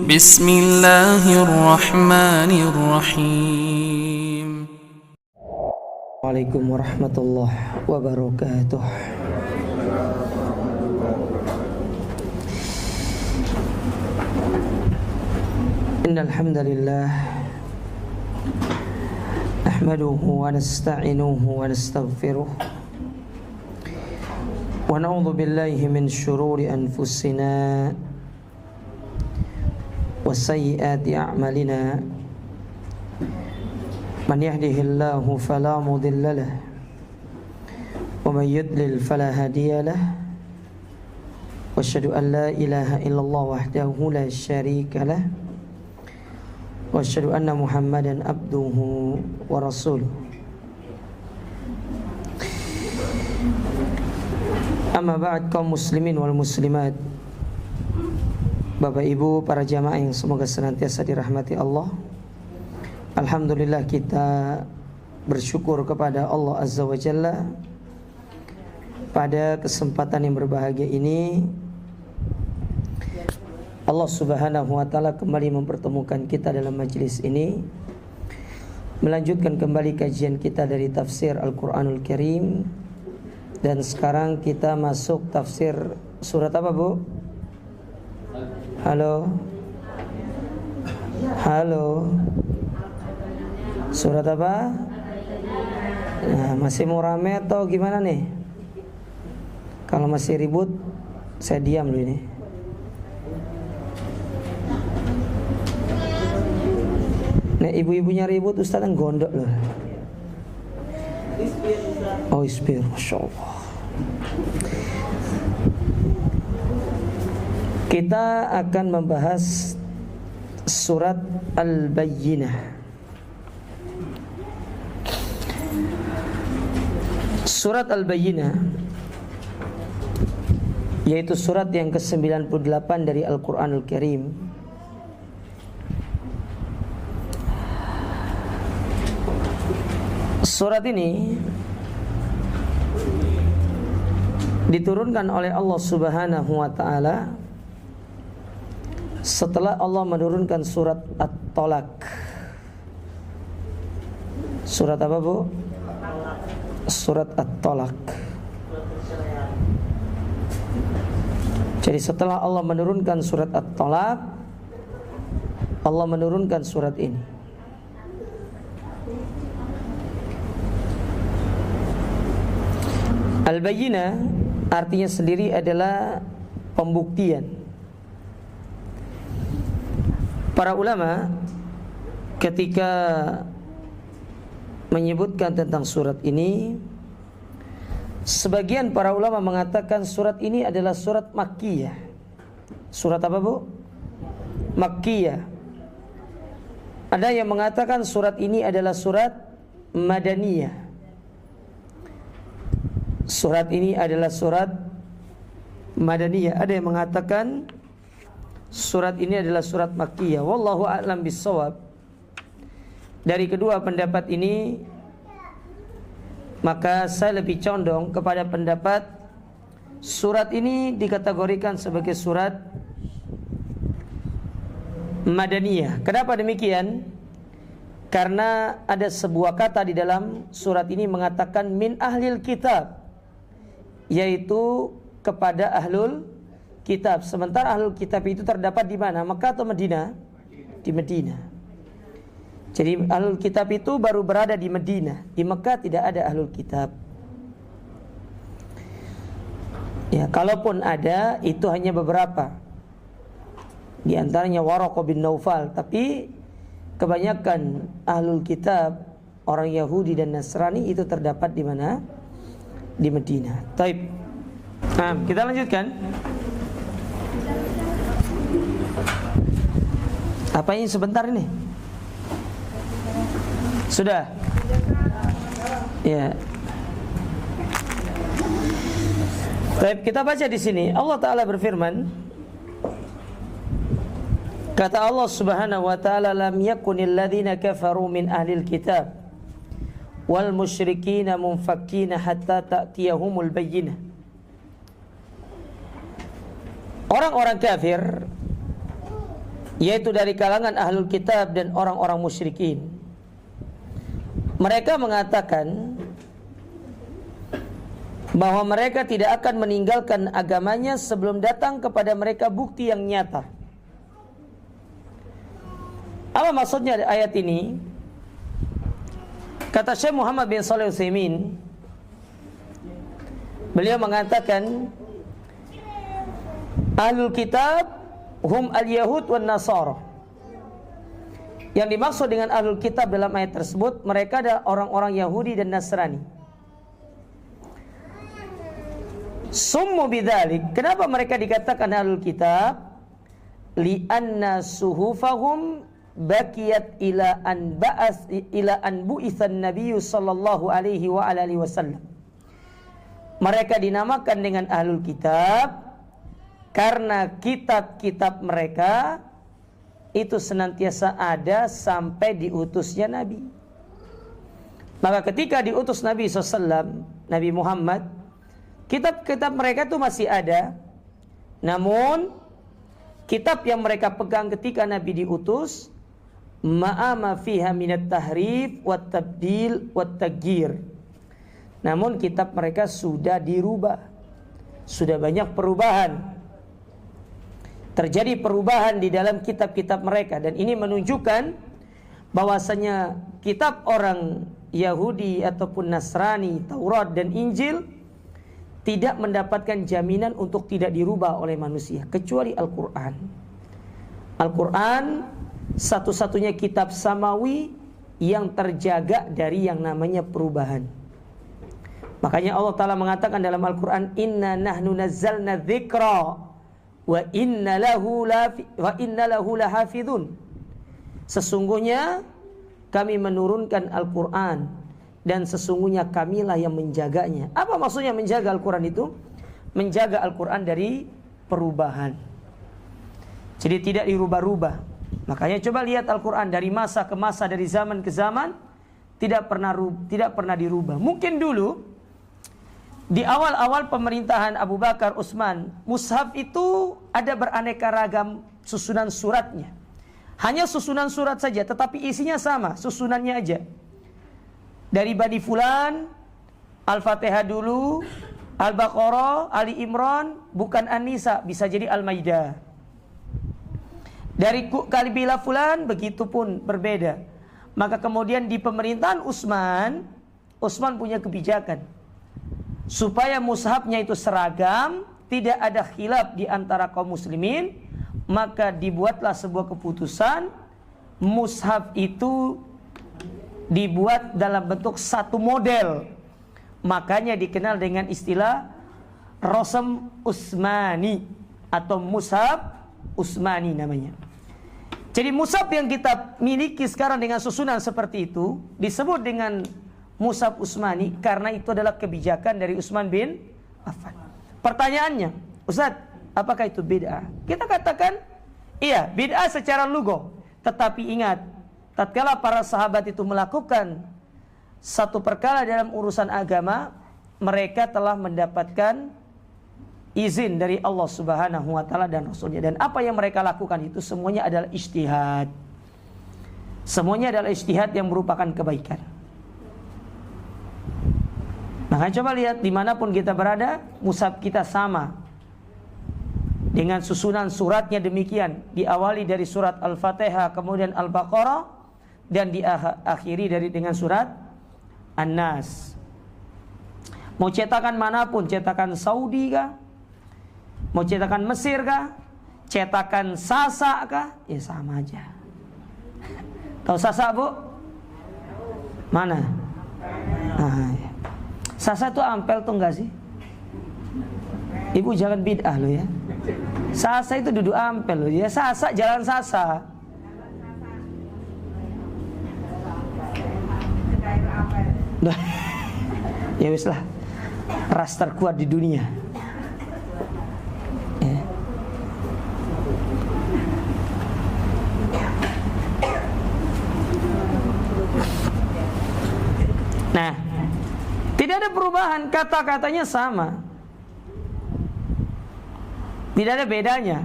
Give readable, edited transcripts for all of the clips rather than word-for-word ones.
بسم الله الرحمن الرحيم. Waalaikumsalam warahmatullahi wabarakatuh. Innal hamdalillah nahmaduhu wa nasta'inuhu wa nastaghfiruh wa na'udzu billahi min shururi anfusina wa sayyiati a'malina. Man yahdihillahu fala mudilla lahu wa man yudlil fala hadiya lahu. Wa asyhadu an la ilaha illallah wahdahu la syarika lahu wa asyhadu anna Muhammadan abduhu wa rasuluh. Amma ba'd, kaum muslimin wal muslimat, Bapak Ibu para jamaah yang semoga senantiasa dirahmati Allah. Alhamdulillah, kita bersyukur kepada Allah Azza wa Jalla pada kesempatan yang berbahagia ini. Allah Subhanahu wa Ta'ala kembali mempertemukan kita dalam majelis ini, melanjutkan kembali kajian kita dari tafsir Al-Quranul Karim. Dan sekarang kita masuk tafsir surat apa, Bu? Halo? Halo? Surat apa? Nah, masih mau rame atau gimana nih? Kalau masih ribut, saya diam dulu ini. Nah, ibu-ibunya ribut, Ustaz yang gondok loh. Oh, ispir, Masya Allah. Kita akan membahas surat Al-Bayyinah. Surat Al-Bayyinah yaitu surat yang ke-98 dari Al-Quranul Karim. Surat ini diturunkan oleh Allah Subhanahu wa Ta'ala setelah Allah menurunkan surat At-Tolak. Surat apa, Bu? Surat At-Tolak. Jadi setelah Allah menurunkan surat At-Tolak, Allah menurunkan surat ini. Al-Bayyinah artinya sendiri adalah pembuktian. Para ulama ketika menyebutkan tentang surat ini, sebagian para ulama mengatakan surat ini adalah surat Makkiyah. Surat apa, Bu? Makkiyah. Ada yang mengatakan surat ini adalah surat Madaniyah. Surat ini adalah surat Madaniyah. Ada yang mengatakan surat ini adalah surat Makkiyah. Wallahu a'lam bissawab. Dari kedua pendapat ini, maka saya lebih condong kepada pendapat surat ini dikategorikan sebagai surat Madaniyah. Kenapa demikian? Karena ada sebuah kata di dalam surat ini mengatakan min ahlil kitab, yaitu kepada ahlul kitab. Sementara ahlul kitab itu terdapat di mana? Makkah atau Madinah? Di Madinah. Jadi ahlul kitab itu baru berada di Madinah. Di Makkah tidak ada ahlul kitab. Ya, kalaupun ada, itu hanya beberapa. Di antaranya Waraqah bin Naufal. Tapi kebanyakan ahlul kitab, orang Yahudi dan Nasrani, itu terdapat di mana? Di Madinah. Taib. Nah, kita lanjutkan. Apa ini sebentar ini? Sudah? Ya. Baik, kita baca di sini. Allah Ta'ala berfirman, kata Allah Subhanahu wa Ta'ala, lam yakunil ladzina kafaru min ahlil kitab wal musyrikina munfakkina hatta ta'tiyahumul bayyinah. Orang-orang kafir yaitu dari kalangan ahlul kitab dan orang-orang musyrikin. Mereka mengatakan bahwa mereka tidak akan meninggalkan agamanya sebelum datang kepada mereka bukti yang nyata. Apa maksudnya ayat ini? Kata Syekh Muhammad bin Shalih Al-Utsaimin, beliau mengatakan ahlul kitab hum al-yahud wan nasara. Yang dimaksud dengan ahlul kitab dalam ayat tersebut, mereka adalah orang-orang Yahudi dan Nasrani. Summu bidzalik. Kenapa mereka dikatakan ahlul kitab? Li'anna suhufahum bakiyat ila an bu'itsan nabiyyu sallallahu alaihi wa alihi wasallam. Mereka dinamakan dengan ahlul kitab karena kitab-kitab mereka itu senantiasa ada sampai diutusnya Nabi. Maka ketika diutus Nabi SAW, Nabi Muhammad, kitab-kitab mereka itu masih ada. Namun kitab yang mereka pegang ketika Nabi diutus, ma'ama fiha minat tahrif wat tabdil wat tagyir. Namun kitab mereka sudah dirubah, sudah banyak perubahan. Terjadi perubahan di dalam kitab-kitab mereka, dan ini menunjukkan bahwasanya kitab orang Yahudi ataupun Nasrani, Taurat dan Injil tidak mendapatkan jaminan untuk tidak dirubah oleh manusia kecuali Al-Quran. Al-Quran satu-satunya kitab samawi yang terjaga dari yang namanya perubahan. Makanya Allah Ta'ala mengatakan dalam Al-Quran, inna nahnu nazzalna dzikra wa inna lahu lahafidhun. Sesungguhnya kami menurunkan Al-Quran dan sesungguhnya kamilah yang menjaganya. Apa maksudnya menjaga Al-Quran itu? Menjaga Al-Quran dari perubahan. Jadi tidak dirubah-rubah. Makanya coba lihat Al-Quran dari masa ke masa, dari zaman ke zaman, tidak pernah dirubah. Mungkin dulu di awal-awal pemerintahan Abu Bakar, Utsman, mushaf itu ada beraneka ragam susunan suratnya. Hanya susunan surat saja, tetapi isinya sama, susunannya aja. Dari Bani Fulan, Al-Fatihah dulu, Al-Baqarah, Ali Imran, bukan An-Nisa, bisa jadi Al-Maidah. Dari Kabilah Fulan, begitu pun berbeda. Maka kemudian di pemerintahan Utsman punya kebijakan supaya mushafnya itu seragam, tidak ada khilaf di antara kaum muslimin, maka dibuatlah sebuah keputusan, mushaf itu dibuat dalam bentuk satu model. Makanya dikenal dengan istilah Rasm Utsmani atau mushaf Utsmani namanya. Jadi mushaf yang kita miliki sekarang dengan susunan seperti itu disebut dengan mushaf Utsmani karena itu adalah kebijakan dari Utsman bin Affan. Pertanyaannya, Ustaz, apakah itu bid'ah? Kita katakan, iya, bid'ah secara lugah. Tetapi ingat, tatkala para sahabat itu melakukan satu perkara dalam urusan agama, mereka telah mendapatkan izin dari Allah Subhanahu wa taala dan Rasulnya. Dan apa yang mereka lakukan itu semuanya adalah ijtihad. Semuanya adalah ijtihad yang merupakan kebaikan. Maka coba lihat dimanapun kita berada, mushaf kita sama dengan susunan suratnya demikian. Diawali dari surat Al-Fatihah, kemudian Al-Baqarah, dan diakhiri dengan surat An-Nas. Mau cetakan manapun, cetakan Saudi kah, mau cetakan Mesir kah, cetakan Sasa kah, ya sama aja. Tahu Sasa, Bu? Mana? Nah, ya. Sasa itu ampel tuh enggak sih? Ibu jangan bid'ah loh ya. Sasa itu duduk ampel loh ya. Sasa, jalan Sasa. Ya wis lah. Ras terkuat di dunia. Ya. Nah, tidak ada perubahan, kata-katanya sama. Tidak ada bedanya.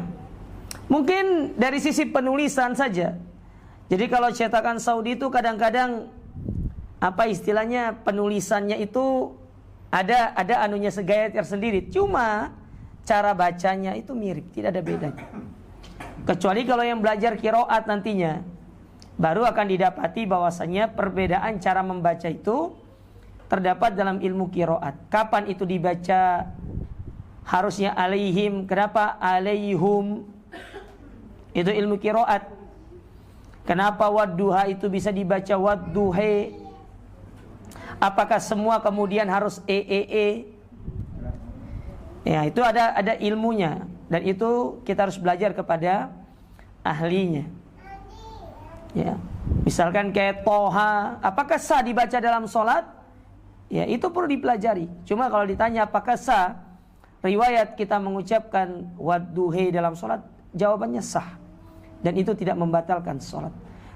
Mungkin dari sisi penulisan saja. Jadi kalau cetakan Saudi itu kadang-kadang apa istilahnya, penulisannya itu ada anunya segaya tersendiri. Cuma cara bacanya itu mirip, tidak ada bedanya. Kecuali kalau yang belajar qiraat nantinya, baru akan didapati bahwasanya perbedaan cara membaca itu terdapat dalam ilmu qiraat. Kapan itu dibaca harusnya alaihim, kenapa alaihum? Itu ilmu qiraat. Kenapa wadduha itu bisa dibaca wadduhe? Apakah semua kemudian harus Ya, itu ada ilmunya, dan itu kita harus belajar kepada ahlinya. Ya, misalkan kayak toha, apakah sah dibaca dalam sholat? Ya, itu perlu dipelajari. Cuma kalau ditanya apakah sah riwayat kita mengucapkan wadduhe dalam sholat, jawabannya sah. Dan itu tidak membatalkan sholat.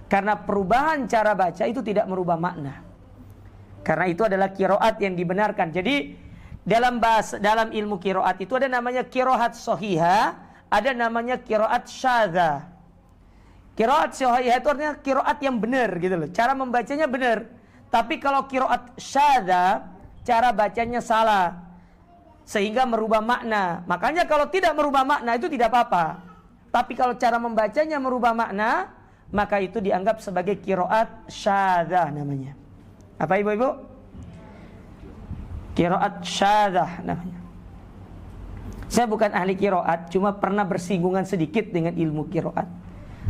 Karena perubahan cara baca itu tidak merubah makna. Karena itu adalah qiraat yang dibenarkan. Jadi dalam ilmu qiraat itu ada namanya qiraat sahihah, ada namanya qiraat syadzah. Qiraat sahihah itu artinya qiraat yang benar gitu loh. Cara membacanya benar. Tapi kalau qiraat syadzah, cara bacanya salah, sehingga merubah makna. Makanya kalau tidak merubah makna itu tidak apa-apa. Tapi kalau cara membacanya merubah makna, maka itu dianggap sebagai qiraat syadzah namanya. Apa ibu-ibu? Qiraat syadzah namanya. Saya bukan ahli qiraat, cuma pernah bersinggungan sedikit dengan ilmu qiraat.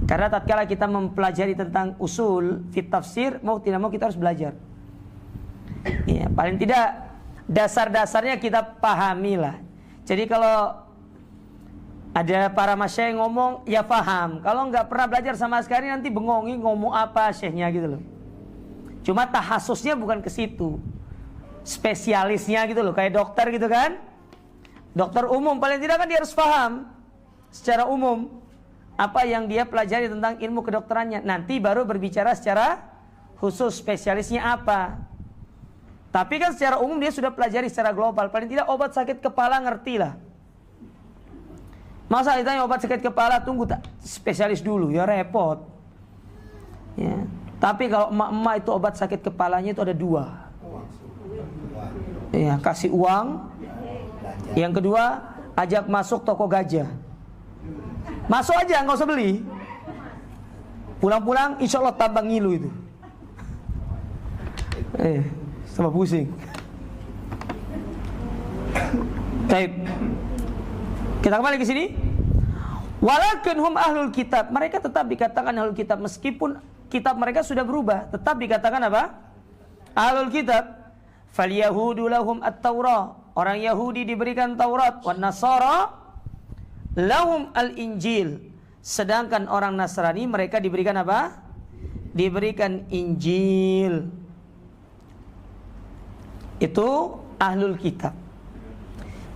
Karena tatkala kita mempelajari tentang usul fit tafsir, mau tidak mau kita harus belajar. Ya, paling tidak dasar-dasarnya kita pahami lah. Jadi kalau ada para masyayikh ngomong, ya paham. Kalau nggak pernah belajar sama sekali nanti bengongi ngomong apa syekhnya gitu loh. Cuma tahasusnya bukan ke situ, spesialisnya gitu loh, kayak dokter gitu kan. Dokter umum paling tidak kan dia harus paham secara umum apa yang dia pelajari tentang ilmu kedokterannya. Nanti baru berbicara secara khusus spesialisnya apa. Tapi kan secara umum dia sudah pelajari secara global. Paling tidak obat sakit kepala ngerti lah. Masa ditanya obat sakit kepala, tunggu tak spesialis dulu, ya repot. Ya. Tapi kalau emak-emak itu obat sakit kepalanya itu ada 2. Ya, kasih uang. Yang kedua, ajak masuk toko gajah. Masuk aja, nggak usah beli. Pulang-pulang, insya Allah tambah ngilu itu. Sama pusing. Baik. Kita kembali ke sini. Walakin hum ahlul kitab. Mereka tetap dikatakan ahlul kitab meskipun kitab mereka sudah berubah, tetap dikatakan apa? Ahlul kitab. Fal yahudu lahum at-Taurah. Orang Yahudi diberikan Taurat, wan Nasara lahum al-Injil. Sedangkan orang Nasrani mereka diberikan apa? Diberikan Injil. Itu ahlul kitab.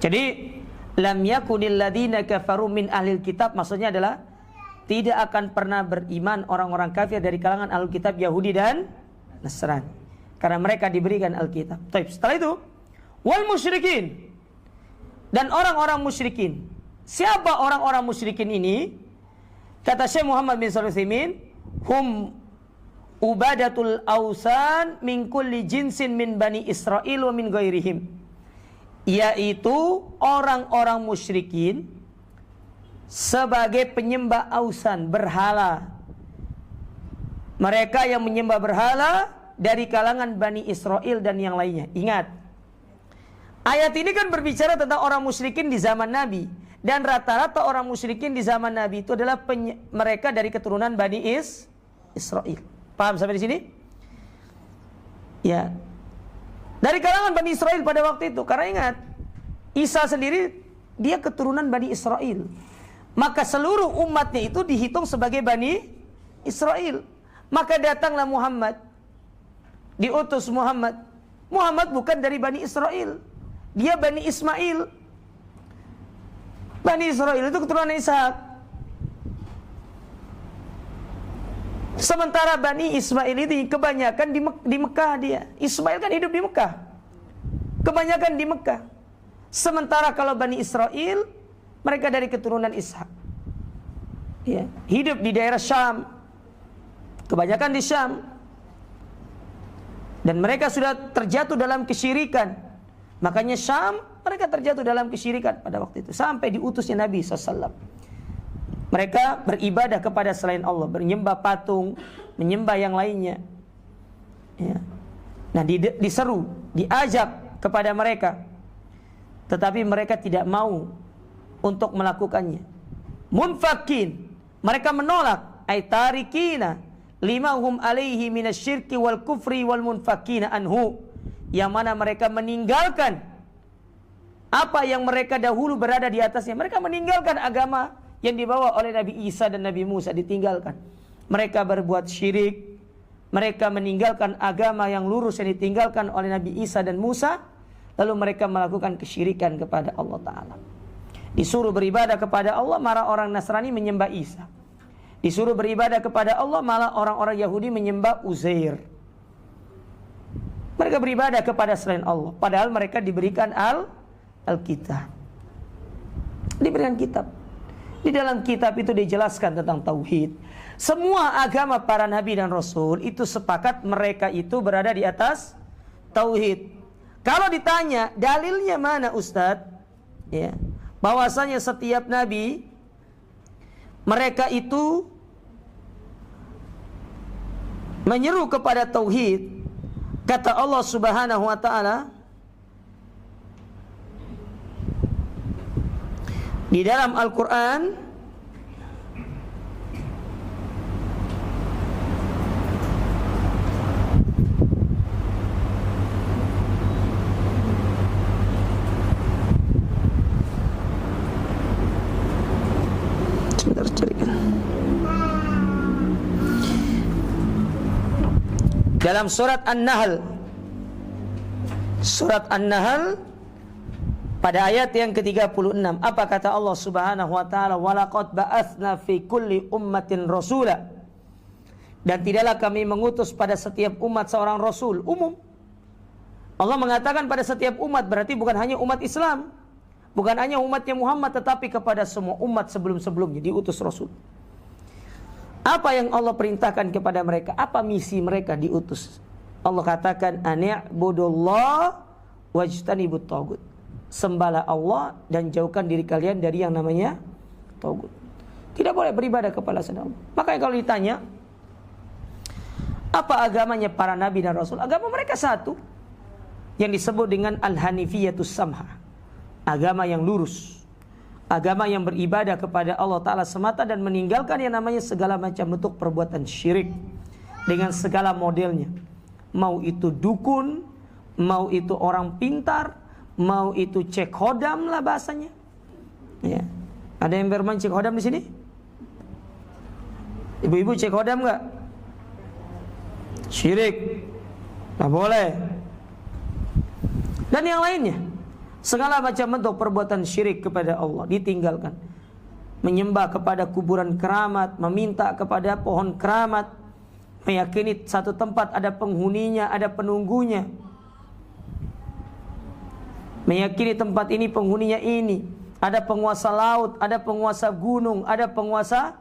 Jadi lam yakunil ladina kafaru min ahlil kitab, maksudnya adalah tidak akan pernah beriman orang-orang kafir dari kalangan ahlul kitab Yahudi dan Nasrani, karena mereka diberikan Alkitab. Setelah itu wal musyrikin, dan orang-orang musyrikin. Siapa orang-orang musyrikin ini? Kata Syekh Muhammad bin Shalih Al-Utsaimin, hum ubadatul ausan min kulli jinsin min bani Israil wa min ghairihim, yaitu orang-orang musyrikin sebagai penyembah ausan, berhala. Mereka yang menyembah berhala dari kalangan Bani Israel dan yang lainnya. Ingat, ayat ini kan berbicara tentang orang musyrikin di zaman Nabi. Dan rata-rata orang musyrikin di zaman Nabi itu adalah mereka dari keturunan Bani Israel. Paham sampai di sini? Ya. Dari kalangan Bani Israel pada waktu itu. Karena ingat, Isa sendiri dia keturunan Bani Israel. Maka seluruh umatnya itu dihitung sebagai Bani Israel. Maka datanglah Muhammad. Diutus Muhammad. Muhammad bukan dari Bani Israel. Dia Bani Ismail. Bani Israel itu keturunan Ishak. Sementara Bani Ismail ini kebanyakan di Mekah dia. Ismail kan hidup di Mekah. Kebanyakan di Mekah. Sementara kalau Bani Israel, mereka dari keturunan Ishak. ya, hidup di daerah Syam, kebanyakan di Syam, dan mereka sudah terjatuh dalam kesyirikan. Makanya Syam mereka terjatuh dalam kesyirikan pada waktu itu sampai diutusnya Nabi SAW. Mereka beribadah kepada selain Allah, menyembah patung, menyembah yang lainnya. Ya. Nah, diseru, diajak kepada mereka, tetapi mereka tidak mau untuk melakukannya. Munfakin, mereka menolak. Ay tarikina lima hum alaihi minasyirki wal kufri wal munfakina anhu, yang mana mereka meninggalkan apa yang mereka dahulu berada di atasnya. Mereka meninggalkan agama yang dibawa oleh Nabi Isa dan Nabi Musa, ditinggalkan. Mereka berbuat syirik, mereka meninggalkan agama yang lurus yang ditinggalkan oleh Nabi Isa dan Musa, lalu mereka melakukan kesyirikan kepada Allah Ta'ala. Disuruh beribadah kepada Allah, malah orang Nasrani menyembah Isa. Disuruh beribadah kepada Allah, malah orang-orang Yahudi menyembah Uzair. Mereka beribadah kepada selain Allah, padahal mereka diberikan Alkitab. Diberikan kitab. Di dalam kitab itu dijelaskan tentang tauhid. Semua agama para nabi dan rasul itu sepakat mereka itu berada di atas tauhid. Kalau ditanya dalilnya mana Ustadz, ya, bahwasanya setiap nabi mereka itu menyeru kepada tauhid, kata Allah Subhanahu wa taala di dalam Al-Qur'an, dalam surat An-Nahl, surat An-Nahl pada ayat yang ke-36, apa kata Allah Subhanahu wa taala? Walaqad ba'atsna fi kulli ummatin rasula, dan tidaklah kami mengutus pada setiap umat seorang rasul umum. Allah mengatakan pada setiap umat, berarti bukan hanya umat Islam, bukan hanya umatnya Muhammad, tetapi kepada semua umat sebelum-sebelumnya diutus rasul. Apa yang Allah perintahkan kepada mereka? Apa misi mereka diutus? Allah katakan, ani'budullah wajtanibut tagut. Sembahlah Allah dan jauhkan diri kalian dari yang namanya tagut. Tidak boleh beribadah kepada selain Allah. Makanya kalau ditanya, apa agamanya para nabi dan rasul? Agama mereka satu, yang disebut dengan al-hanifiyatus samha, agama yang lurus, agama yang beribadah kepada Allah Ta'ala semata dan meninggalkan yang namanya segala macam bentuk perbuatan syirik dengan segala modelnya. Mau itu dukun, mau itu orang pintar, mau itu cek hodam lah bahasanya. Ya. Ada yang bermain cek hodam di sini? Ibu-ibu cek hodam nggak? Syirik, nggak boleh. Dan yang lainnya, segala macam bentuk perbuatan syirik kepada Allah ditinggalkan. Menyembah kepada kuburan keramat, meminta kepada pohon keramat, meyakini satu tempat ada penghuninya, ada penunggunya, meyakini tempat ini penghuninya ini, ada penguasa laut, ada penguasa gunung, ada penguasa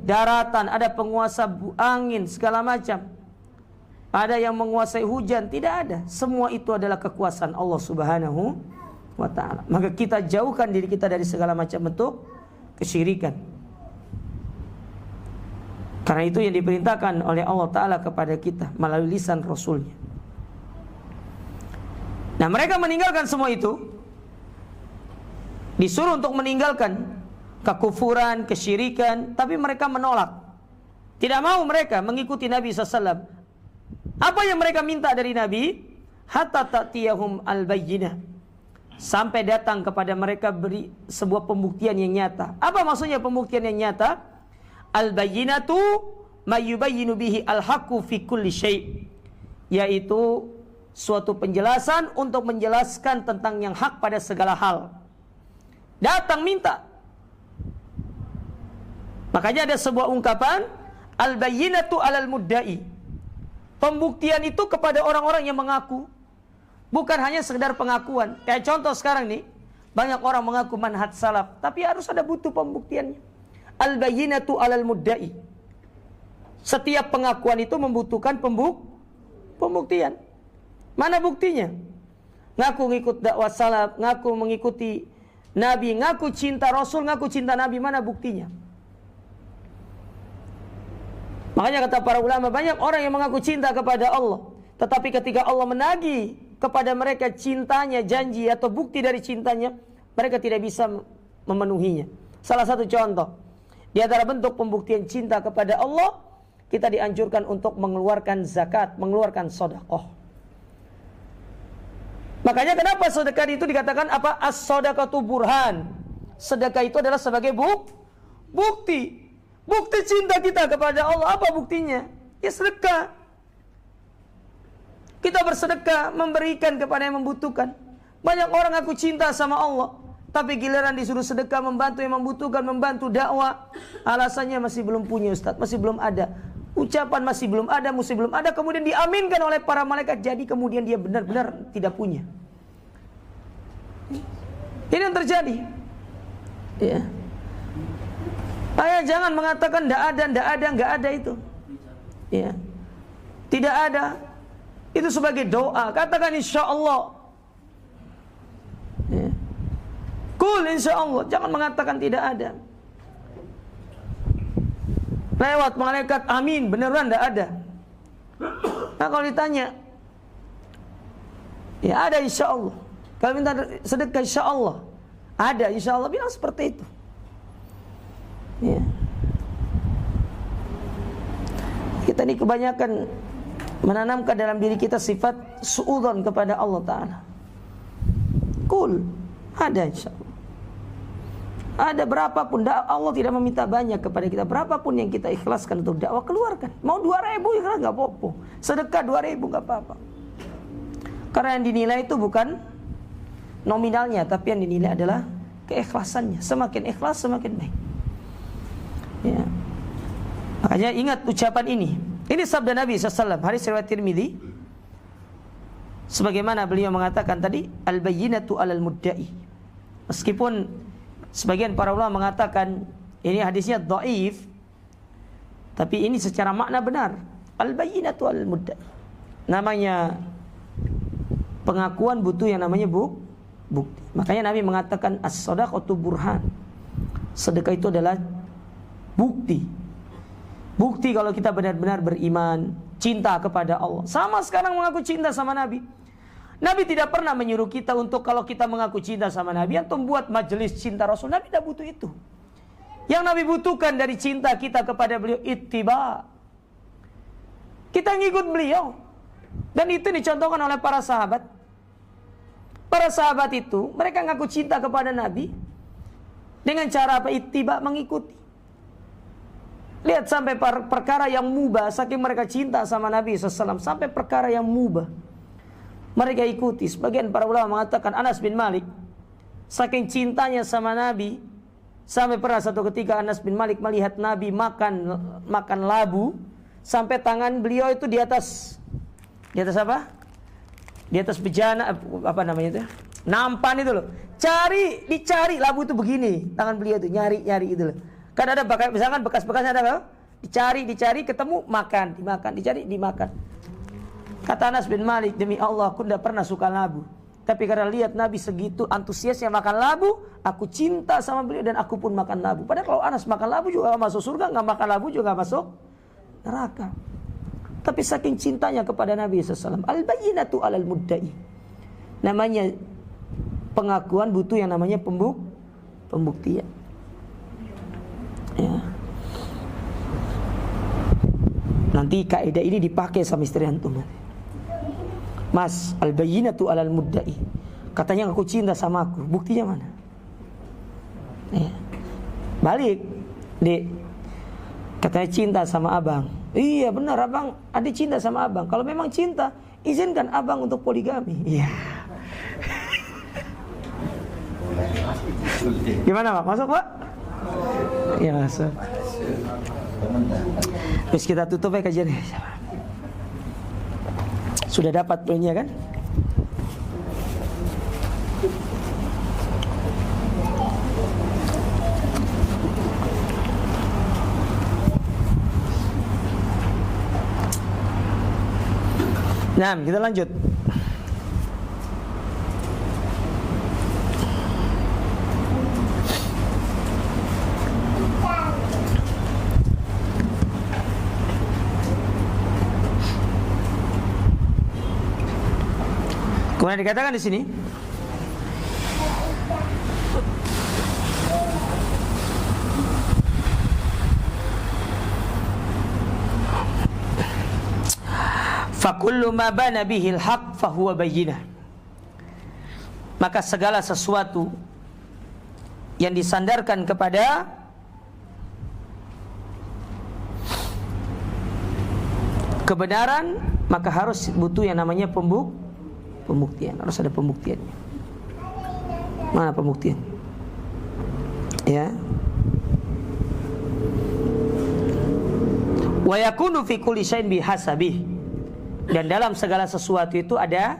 daratan, ada penguasa angin, segala macam. Ada yang menguasai hujan, tidak ada. Semua itu adalah kekuasaan Allah Subhanahu wa ta'ala. Maka kita jauhkan diri kita dari segala macam bentuk kesyirikan. Karena itu yang diperintahkan oleh Allah Ta'ala kepada kita melalui lisan Rasulnya. Nah, mereka meninggalkan semua itu, disuruh untuk meninggalkan kekufuran, kesyirikan, tapi mereka menolak. Tidak mau mereka mengikuti Nabi SAW. Apa yang mereka minta dari Nabi? Hatta ta'tiyahum al-bayyinah, sampai datang kepada mereka beri sebuah pembuktian yang nyata. Apa maksudnya pembuktian yang nyata? Al-bayyinatu ma yubayyinu bihi al-haqqu fi kulli syai', yaitu suatu penjelasan untuk menjelaskan tentang yang hak pada segala hal. Datang minta. Makanya ada sebuah ungkapan, al-bayyinatu 'alal mudda'i. Pembuktian itu kepada orang-orang yang mengaku, bukan hanya sekedar pengakuan. Kayak contoh sekarang nih, banyak orang mengaku manhaj salaf, tapi harus ada butuh pembuktiannya. al-bayyinatu 'alal mudda'i. Setiap pengakuan itu membutuhkan pembuktian. Mana buktinya? Ngaku ngikut dakwah salaf, ngaku mengikuti Nabi, ngaku cinta Rasul, ngaku cinta Nabi, mana buktinya? Makanya kata para ulama, banyak orang yang mengaku cinta kepada Allah, tetapi ketika Allah menagih kepada mereka cintanya, janji atau bukti dari cintanya, mereka tidak bisa memenuhinya. Salah satu contoh, di antara bentuk pembuktian cinta kepada Allah, kita dianjurkan untuk mengeluarkan zakat, mengeluarkan sedekah. Makanya kenapa sedekah itu dikatakan apa? As-shadaqatu burhan. Sedekah itu adalah sebagai bukti. Bukti cinta kita kepada Allah. Apa buktinya? Ya sedekah. Kita bersedekah, memberikan kepada yang membutuhkan. Banyak orang aku cinta sama Allah, tapi giliran disuruh sedekah, membantu yang membutuhkan, membantu dakwah, alasannya masih belum punya Ustaz, masih belum ada. Ucapan masih belum ada, kemudian diaminkan oleh para malaikat, jadi kemudian dia benar-benar tidak punya. Ini yang terjadi. Ya. Jangan mengatakan nggak ada itu. Ya. Tidak ada. Itu sebagai doa. Katakan insyaallah. Ya. Qul insyaallah. Jangan mengatakan tidak ada. Lewat malaikat amin, beneran enggak ada. Nah kalau ditanya, ya ada insyaallah. Kalau minta sedekah insyaallah, ada insyaallah, bilang seperti itu. Ya. Kita ini kebanyakan menanamkan dalam diri kita sifat suudzon kepada Allah Ta'ala. Qul, ada insyaallah. Ada berapapun, Allah tidak meminta banyak kepada kita. Berapapun yang kita ikhlaskan untuk dakwah, keluarkan. Mau 2.000 ikhlas gak apa-apa. Sedekah 2.000 gak apa-apa. Karena yang dinilai itu bukan nominalnya, tapi yang dinilai adalah keikhlasannya. Semakin ikhlas, semakin baik. Ya. Makanya ingat ucapan ini. Ini sabda Nabi SAW, hadis riwayat Tirmidzi. Sebagaimana beliau mengatakan tadi, al-bayyinatu 'alal mudda'i. Meskipun sebagian para ulama mengatakan ini hadisnya dhaif, tapi ini secara makna benar. Al-bayyinatu 'alal mudda'i. Namanya pengakuan butuh yang namanya bukti. Makanya Nabi mengatakan as-shadaqatu burhan. Sedekah itu adalah bukti. Bukti kalau kita benar-benar beriman, cinta kepada Allah. Sama sekarang mengaku cinta sama Nabi. Nabi tidak pernah menyuruh kita untuk kalau kita mengaku cinta sama Nabi atau membuat majelis cinta Rasul. Nabi tidak butuh itu. Yang Nabi butuhkan dari cinta kita kepada beliau ittiba. Kita ngikut beliau. Dan itu dicontohkan oleh para sahabat. Para sahabat itu mereka ngaku cinta kepada Nabi dengan cara apa? Ittiba, mengikuti. Lihat sampai perkara yang mubah, saking mereka cinta sama Nabi SAW, sampai perkara yang mubah mereka ikuti. Sebagian para ulama mengatakan Anas bin Malik saking cintanya sama Nabi, sampai pernah satu ketika Anas bin Malik melihat Nabi makan labu, sampai tangan beliau itu di atas apa? Di atas bejana, apa namanya itu? Nampan itu loh. Dicari labu itu begini, tangan beliau itu nyari itu loh. Kan ada misalkan bekas-bekasnya ada loh. Dicari ketemu, dimakan, dicari dimakan. Kata Anas bin Malik, demi Allah aku tidak pernah suka labu, tapi karena lihat Nabi segitu antusiasnya makan labu, aku cinta sama beliau dan aku pun makan labu. Padahal kalau Anas makan labu juga gak masuk surga, gak makan labu juga gak masuk neraka. Tapi saking cintanya kepada Nabi SAW, al-bayyinatu 'alal mudda'i. Namanya pengakuan butuh yang namanya pembuktian. Ya. Nanti kaidah ini dipakai sama istri antum. Mas, al-bayyinatu 'alal mudda'i. Katanya aku cinta sama aku, buktinya mana? Ya. Balik, Dek. Katanya cinta sama abang. Iya benar abang, adik cinta sama abang. Kalau memang cinta, izinkan abang untuk poligami. Iya. Gimana Pak? Masuk Pak? Ya masuk. Terus kita tutup ya kajian. Sudah dapat poinnya kan? Nah, kita lanjut. Kemudian dikatakan di sini, fakullu ma bana bihil haq fahuwa bayyinah. Maka segala sesuatu yang disandarkan kepada kebenaran, maka harus butuh yang namanya pembuktian. Harus ada pembuktiannya. Mana pembuktian? Ya. Wa yakunu fi kulli syai'in bihasabih. Dan dalam segala sesuatu itu ada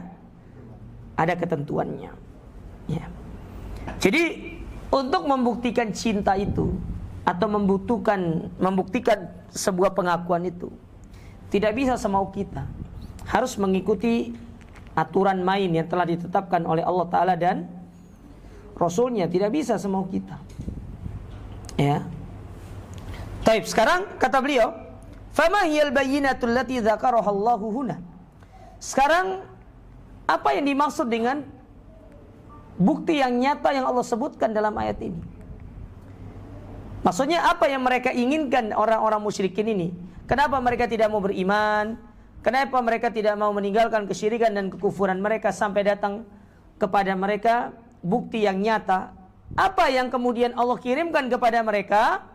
ketentuannya. Ya. Jadi untuk membuktikan cinta itu atau membuktikan sebuah pengakuan itu tidak bisa semau kita. Harus mengikuti aturan main yang telah ditetapkan oleh Allah Ta'ala dan Rasulnya. Tidak bisa semau kita. Ya. Taib, sekarang kata beliau, fama hiyal bayyinatul lati dzakaraha Allahu huna. Sekarang apa yang dimaksud dengan bukti yang nyata yang Allah sebutkan dalam ayat ini? Maksudnya apa yang mereka inginkan orang-orang musyrikin ini? Kenapa mereka tidak mau beriman? Kenapa mereka tidak mau meninggalkan kesyirikan dan kekufuran mereka sampai datang kepada mereka bukti yang nyata? Apa yang kemudian Allah kirimkan kepada mereka?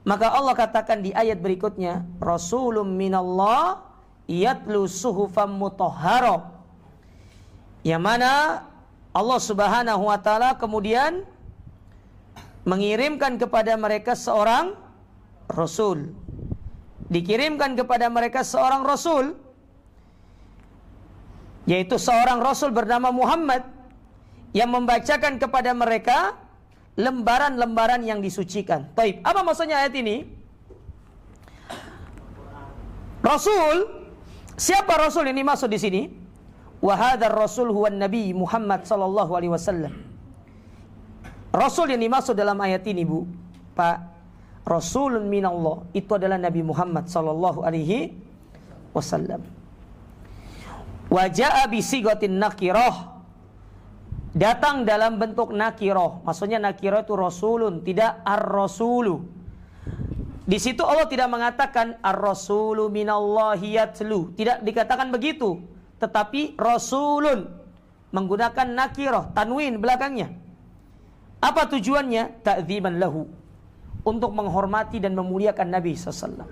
Maka Allah katakan di ayat berikutnya, Rasulun minallah yatlu suhufam mutahhara. Yang mana Allah Subhanahu wa taala kemudian mengirimkan kepada mereka seorang rasul. Dikirimkan kepada mereka seorang rasul, yaitu seorang rasul bernama Muhammad, yang membacakan kepada mereka lembaran-lembaran yang disucikan. Taib, apa maksudnya ayat ini? Rasul, siapa rasul ini maksud di sini? Wa hadzal rasul huwa Nabi Muhammad sallallahu alaihi wasallam. Rasul yang dimaksud dalam ayat ini, Bu, Pak, Rasulun minallah, itu adalah Nabi Muhammad sallallahu alaihi wasallam. Wa jaa bi sigatin nakirah, datang dalam bentuk nakirah. Maksudnya nakirah itu rasulun, tidak ar-rasulu. Di situ Allah tidak mengatakan ar-rasulu minallahi yatlu, tidak dikatakan begitu, tetapi rasulun menggunakan nakirah, tanwin belakangnya. Apa tujuannya? Ta'dziman lahu, untuk menghormati dan memuliakan Nabi SAW.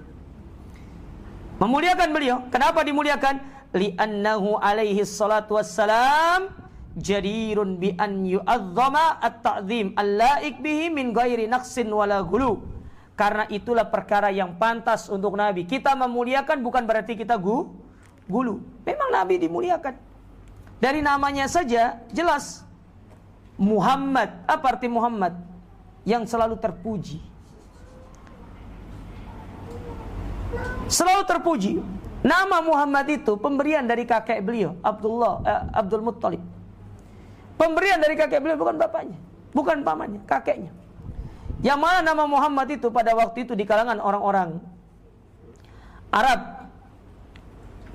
Memuliakan beliau. Kenapa dimuliakan? Li'annahu alaihi salatu wassalam jadirun bi an yu'azzama at-ta'zim al-la'ik bihi min ghairi naqsin wala ghulu. Karena itulah perkara yang pantas untuk Nabi. Kita memuliakan bukan berarti kita gulu. Memang Nabi dimuliakan. Dari namanya saja jelas Muhammad. Apa arti Muhammad? Yang selalu terpuji. Selalu terpuji. Nama Muhammad itu pemberian dari kakek beliau, Abdul Muttalib. Pemberian dari kakek beliau, bukan bapaknya, bukan pamannya, kakeknya. Yang mana nama Muhammad itu pada waktu itu di kalangan orang-orang Arab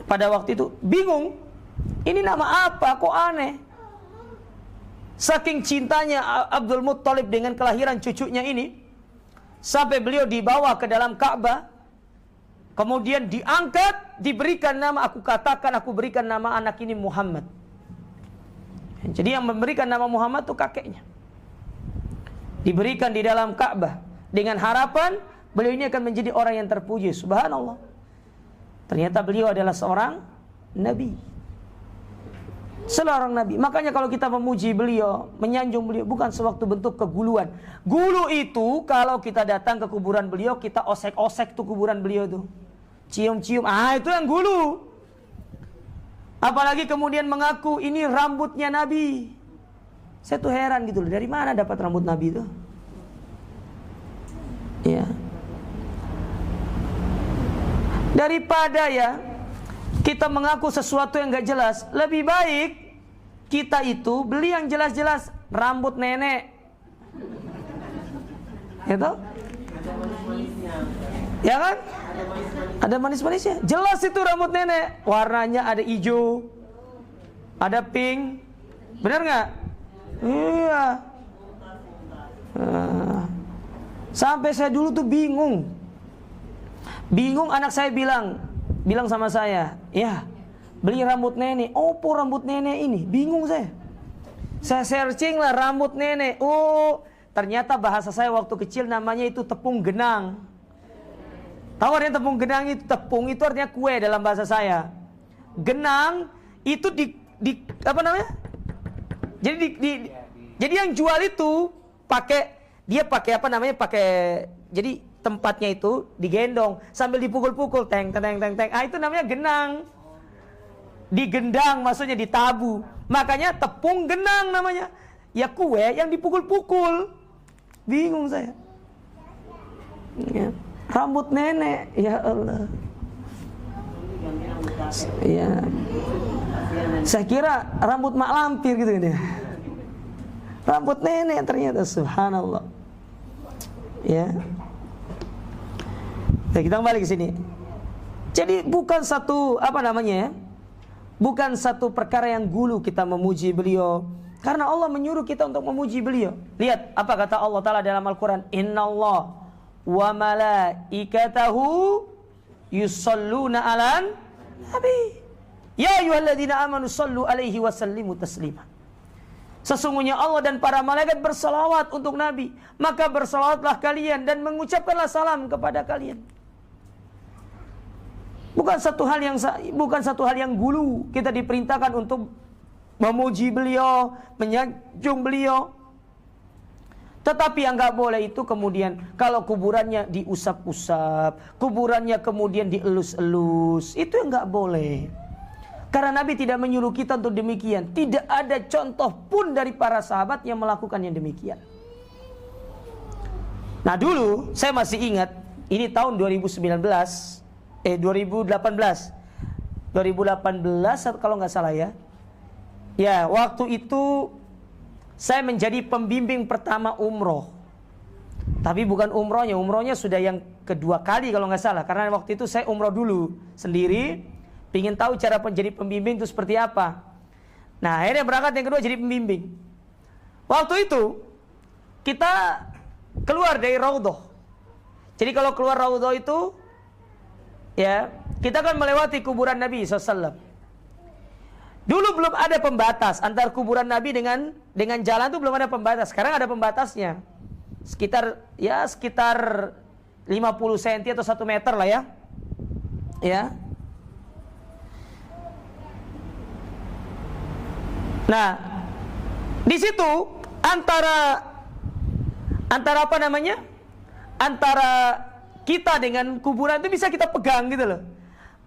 pada waktu itu bingung. Ini nama apa? Kok aneh? Saking cintanya Abdul Muttalib dengan kelahiran cucunya ini, sampai beliau dibawa ke dalam Ka'bah. Kemudian diangkat, diberikan nama, aku berikan nama anak ini Muhammad. Jadi yang memberikan nama Muhammad itu kakeknya. Diberikan di dalam Ka'bah dengan harapan beliau ini akan menjadi orang yang terpuji. Subhanallah. Ternyata beliau adalah seorang nabi. Seorang nabi. Makanya kalau kita memuji beliau, menyanjung beliau, bukan sewaktu bentuk keguluan. Gulu itu kalau kita datang ke kuburan beliau, kita osek-osek tuh kuburan beliau tuh. Cium-cium, itu yang gulu. Apalagi kemudian mengaku ini rambutnya Nabi. Saya tuh heran gitu loh, dari mana dapat rambut Nabi itu? Ya. Daripada ya kita mengaku sesuatu yang gak jelas, lebih baik kita itu beli yang jelas-jelas. Rambut nenek, gitu, ya kan? Ada manis-manisnya. Jelas itu rambut nenek. Warnanya ada hijau, ada pink. Benar nggak? Iya. Sampai saya dulu tuh bingung. Anak saya bilang sama saya, ya beli rambut nenek. Opo rambut nenek ini? Bingung saya. Saya searching lah rambut nenek. Oh, ternyata bahasa saya waktu kecil namanya itu tepung genang. Tahu artinya tepung genang itu? Tepung itu artinya kue dalam bahasa saya. Genang itu di apa namanya? Jadi yang jual itu pakai apa namanya? Jadi tempatnya itu digendong sambil dipukul-pukul, teng. Ah, itu namanya genang. Digendang maksudnya ditabu. Makanya tepung genang namanya. Ya kue yang dipukul-pukul. Bingung saya. Ya. Rambut nenek, ya Allah. Ya. Saya kira rambut mak lampir gitu dia. Rambut nenek ternyata, subhanallah. Ya. Nah, kita kembali ke sini. Jadi bukan satu apa namanya ya? Bukan satu perkara yang gulu kita memuji beliau, karena Allah menyuruh kita untuk memuji beliau. Lihat apa kata Allah Ta'ala dalam Al-Quran. Innallah wa malaikatahu yusalluna 'alan nabi. Ya ayyuhalladzina amanu sallu 'alaihi wa sallimu taslima. Sesungguhnya Allah dan para malaikat bersalawat untuk Nabi, maka bersalawatlah kalian dan mengucapkanlah salam kepada kalian. Bukan satu hal yang gulu kita diperintahkan untuk memuji beliau, menyanjung beliau. Tetapi yang gak boleh itu kemudian kalau kuburannya diusap-usap, kuburannya kemudian dielus-elus, itu yang gak boleh. Karena Nabi tidak menyuruh kita untuk demikian. Tidak ada contoh pun dari para sahabat yang melakukan yang demikian. Nah dulu saya masih ingat, ini tahun 2018 kalau nggak salah ya. Ya, waktu itu saya menjadi pembimbing pertama umroh. Tapi bukan umrohnya sudah yang kedua kali kalau nggak salah. Karena waktu itu saya umroh dulu sendiri, pingin tahu cara menjadi pembimbing itu seperti apa. Nah, akhirnya berangkat yang kedua jadi pembimbing. Waktu itu kita keluar dari Raudhah. Jadi kalau keluar Raudhah itu, ya, kita akan melewati kuburan Nabi SAW. Dulu belum ada pembatas antara kuburan Nabi dengan jalan itu, belum ada pembatas. Sekarang ada pembatasnya. Sekitar 50 cm atau 1 meter lah ya. Ya. Nah, di situ antara apa namanya? Antara kita dengan kuburan itu bisa kita pegang gitu loh.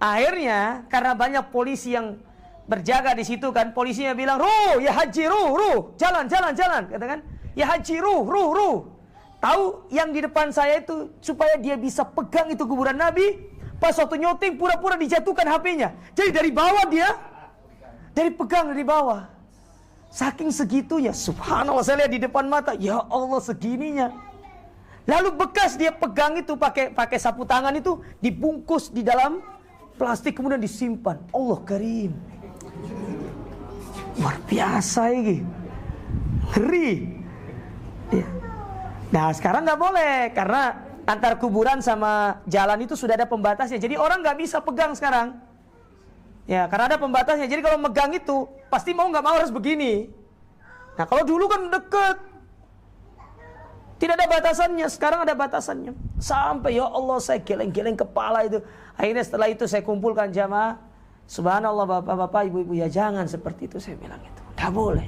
Akhirnya karena banyak polisi yang berjaga di situ kan, polisinya bilang, "Ruh, ya haji, ruh, jalan, katakan, ya haji, ruh." Tahu yang di depan saya itu supaya dia bisa pegang itu kuburan Nabi. Pas waktu nyoting pura-pura dijatuhkan HP-nya. Jadi dari bawah pegang dari bawah. Saking segitunya, subhanallah, saya lihat di depan mata, ya Allah segininya. Lalu bekas dia pegang itu pakai sapu tangan itu dibungkus di dalam plastik kemudian disimpan. Allah karim. Luar biasa ini. Ngeri. Ya. Nah, sekarang nggak boleh karena antar kuburan sama jalan itu sudah ada pembatasnya. Jadi orang nggak bisa pegang sekarang. Ya, karena ada pembatasnya. Jadi kalau megang itu pasti mau nggak mau harus begini. Nah, kalau dulu kan deket. Tidak ada batasannya, sekarang ada batasannya. Sampai ya Allah saya geleng-geleng kepala itu. Akhirnya setelah itu saya kumpulkan jamaah. Subhanallah bapak-bapak, ibu-ibu, ya jangan seperti itu, saya bilang itu. Tidak boleh.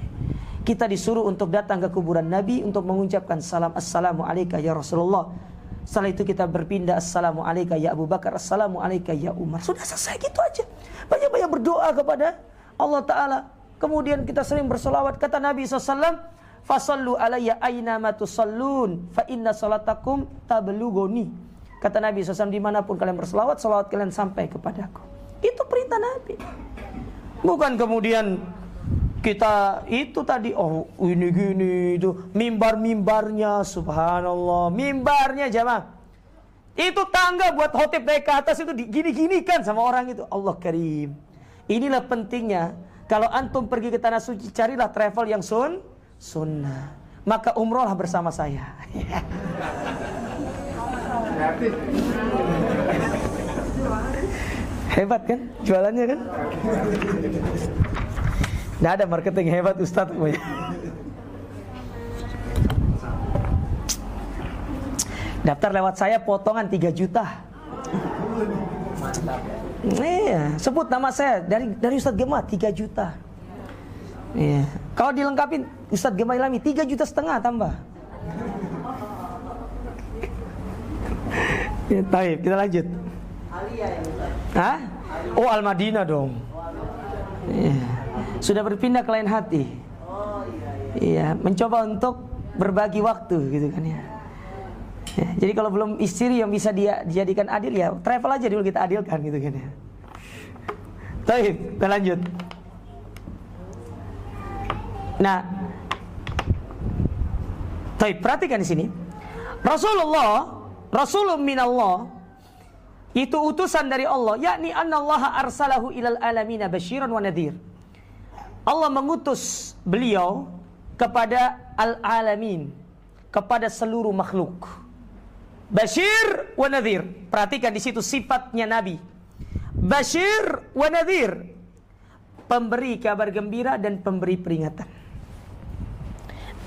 Kita disuruh untuk datang ke kuburan Nabi untuk mengucapkan salam, assalamu alayka ya Rasulullah. Setelah itu kita berpindah, assalamu alayka ya Abu Bakar, assalamu alayka ya Umar. Sudah selesai gitu aja. Banyak-banyak berdoa kepada Allah Ta'ala. Kemudian kita sering bersolawat. Kata Nabi SAW, fasallu alayya aynama tusallun fa inna salatakum tablughuni. Kata Nabi SAW, dimanapun kalian berselawat, salawat kalian sampai kepadaku. Itu perintah Nabi. Bukan kemudian kita itu tadi, oh ini gini itu mimbarnya, subhanallah, mimbarnya jamaah. Itu tangga buat khotib naik ke atas itu gini-gini kan sama orang itu. Allah Karim. Inilah pentingnya kalau antum pergi ke tanah suci, carilah travel yang sunnah. Maka umrohlah bersama saya. Hebat kan jualannya kan? Nggak ada marketing hebat Ustadz. Daftar lewat saya potongan 3 juta. Iya, sebut nama saya dari Ustadz Gema 3 juta. Iya. Kalau dilengkapin Ustadz Gema Ilhami 3,5 juta tambah. Ya, baik, kita lanjut. Hah? Oh, Al-Madinah dong. Iya. Sudah berpindah ke lain hati. Iya, mencoba untuk berbagi waktu gitu kan ya. Ya, jadi kalau belum istri yang bisa dia dijadikan adil ya travel aja dulu kita adilkan gitu kan ya. Baik, kita lanjut. Nah, baik, perhatikan di sini. Rasulun minallah, itu utusan dari Allah, yakni annallaha arsalahu ilal alamina basyiran wa nadhir. Allah mengutus beliau kepada al-alamin, kepada seluruh makhluk. Basyir wa nadhir. Perhatikan di situ sifatnya Nabi. Basyir wa nadhir, pemberi kabar gembira dan pemberi peringatan.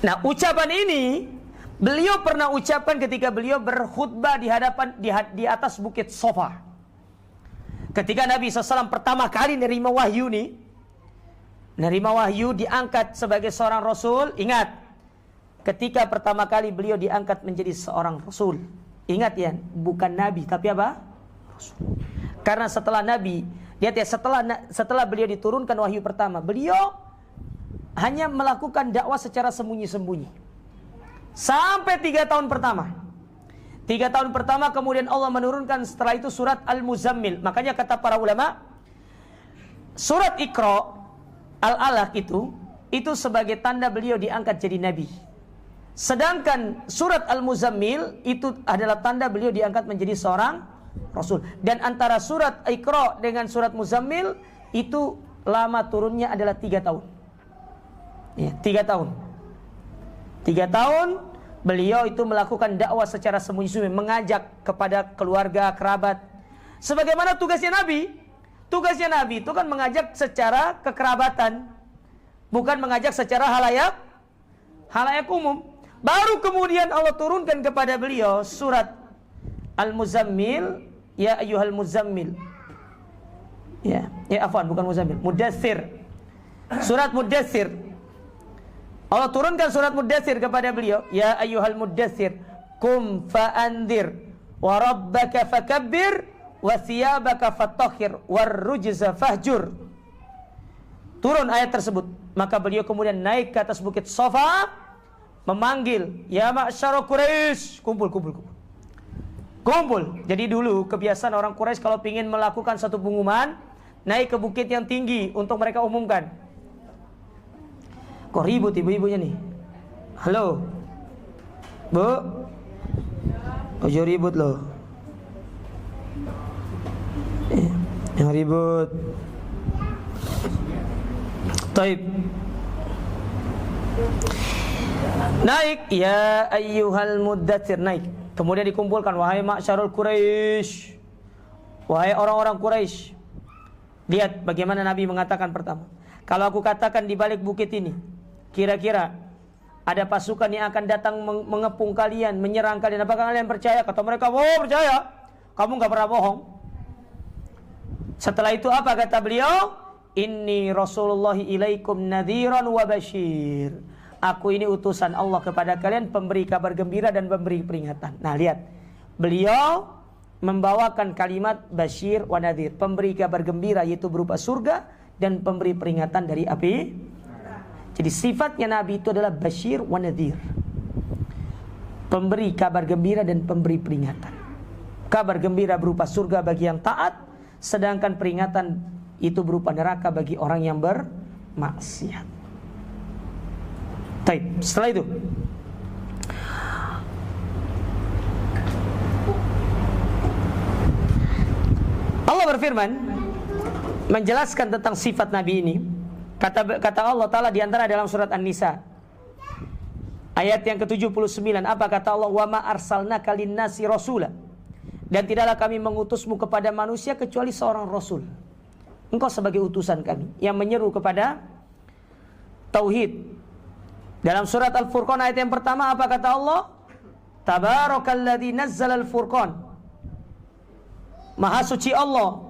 Nah, ucapan ini beliau pernah ucapkan ketika beliau berkhutbah di atas bukit Sofa. Ketika Nabi SAW pertama kali nerima wahyu diangkat sebagai seorang Rasul. Ingat, ketika pertama kali beliau diangkat menjadi seorang Rasul. Ingat ya, bukan Nabi tapi apa? Rasul. Karena setelah Nabi, lihat ya, setelah beliau diturunkan wahyu pertama, beliau hanya melakukan dakwah secara sembunyi-sembunyi sampai 3 tahun pertama. 3 tahun pertama kemudian Allah menurunkan setelah itu surat Al-Muzammil. Makanya kata para ulama, surat Iqra Al-Alaq itu sebagai tanda beliau diangkat jadi Nabi. Sedangkan surat Al-Muzammil itu adalah tanda beliau diangkat menjadi seorang Rasul. Dan antara surat Iqra dengan surat Muzammil itu lama turunnya adalah 3 tahun. Ya, 3 tahun. 3 tahun beliau itu melakukan dakwah secara sembunyi-sembunyi, mengajak kepada keluarga, kerabat. Sebagaimana tugasnya Nabi. Tugasnya Nabi itu kan mengajak secara kekerabatan, bukan mengajak secara halayak umum. Baru kemudian Allah turunkan kepada beliau surat Al-Muzammil, ya ayyuhal muzammil. Ya afwan, bukan Muzammil, Mudaththir. Surat Mudaththir. Allah turunkan surat Mudaththir kepada beliau, ya ayyuhal mudaththir, qum fa'andzir wa rabbaka fakabbir wa thiyabaka fatahhir war rujza fahjur. Turun ayat tersebut, maka beliau kemudian naik ke atas bukit Safa, memanggil, ya ma'syara Quraisy, kumpul. Jadi dulu kebiasaan orang Quraisy kalau ingin melakukan satu pengumuman, naik ke bukit yang tinggi untuk mereka umumkan. Kok ribut ibu-ibunya nih? Halo, Bu, ojo ribut loh. Yang ribut. Taib. Naik, ya ayyuhal muddatsir, naik. Kemudian dikumpulkan, wahai ma'syarul Quraisy, wahai orang-orang Quraisy. Lihat bagaimana Nabi mengatakan pertama, kalau aku katakan di balik bukit ini, kira-kira ada pasukan yang akan datang mengepung kalian, menyerang kalian, apakah kalian percaya? Kata mereka, oh percaya, kamu gak pernah bohong. Setelah itu apa kata beliau? Inni Rasulullahi ilaikum nadhiran wa basyir. Aku ini utusan Allah kepada kalian, pemberi kabar gembira dan pemberi peringatan. Nah lihat, beliau membawakan kalimat basyir wa nadhir, pemberi kabar gembira yaitu berupa surga, dan pemberi peringatan dari api. Jadi sifatnya Nabi itu adalah basyir wa nadhir, pemberi kabar gembira dan pemberi peringatan. Kabar gembira berupa surga bagi yang taat, sedangkan peringatan itu berupa neraka bagi orang yang bermaksiat. Baik, setelah itu Allah berfirman menjelaskan tentang sifat Nabi ini. Kata Allah Ta'ala di antara dalam surat An-Nisa ayat yang ke-79, apa kata Allah? Wa ma arsalnaka linnasi rasula, dan tidaklah kami mengutusmu kepada manusia kecuali seorang rasul. Engkau sebagai utusan kami yang menyeru kepada tauhid. Dalam surat Al-Furqan ayat yang pertama apa kata Allah? Tabarakalladzi nazzala al-furqan. Maha suci Allah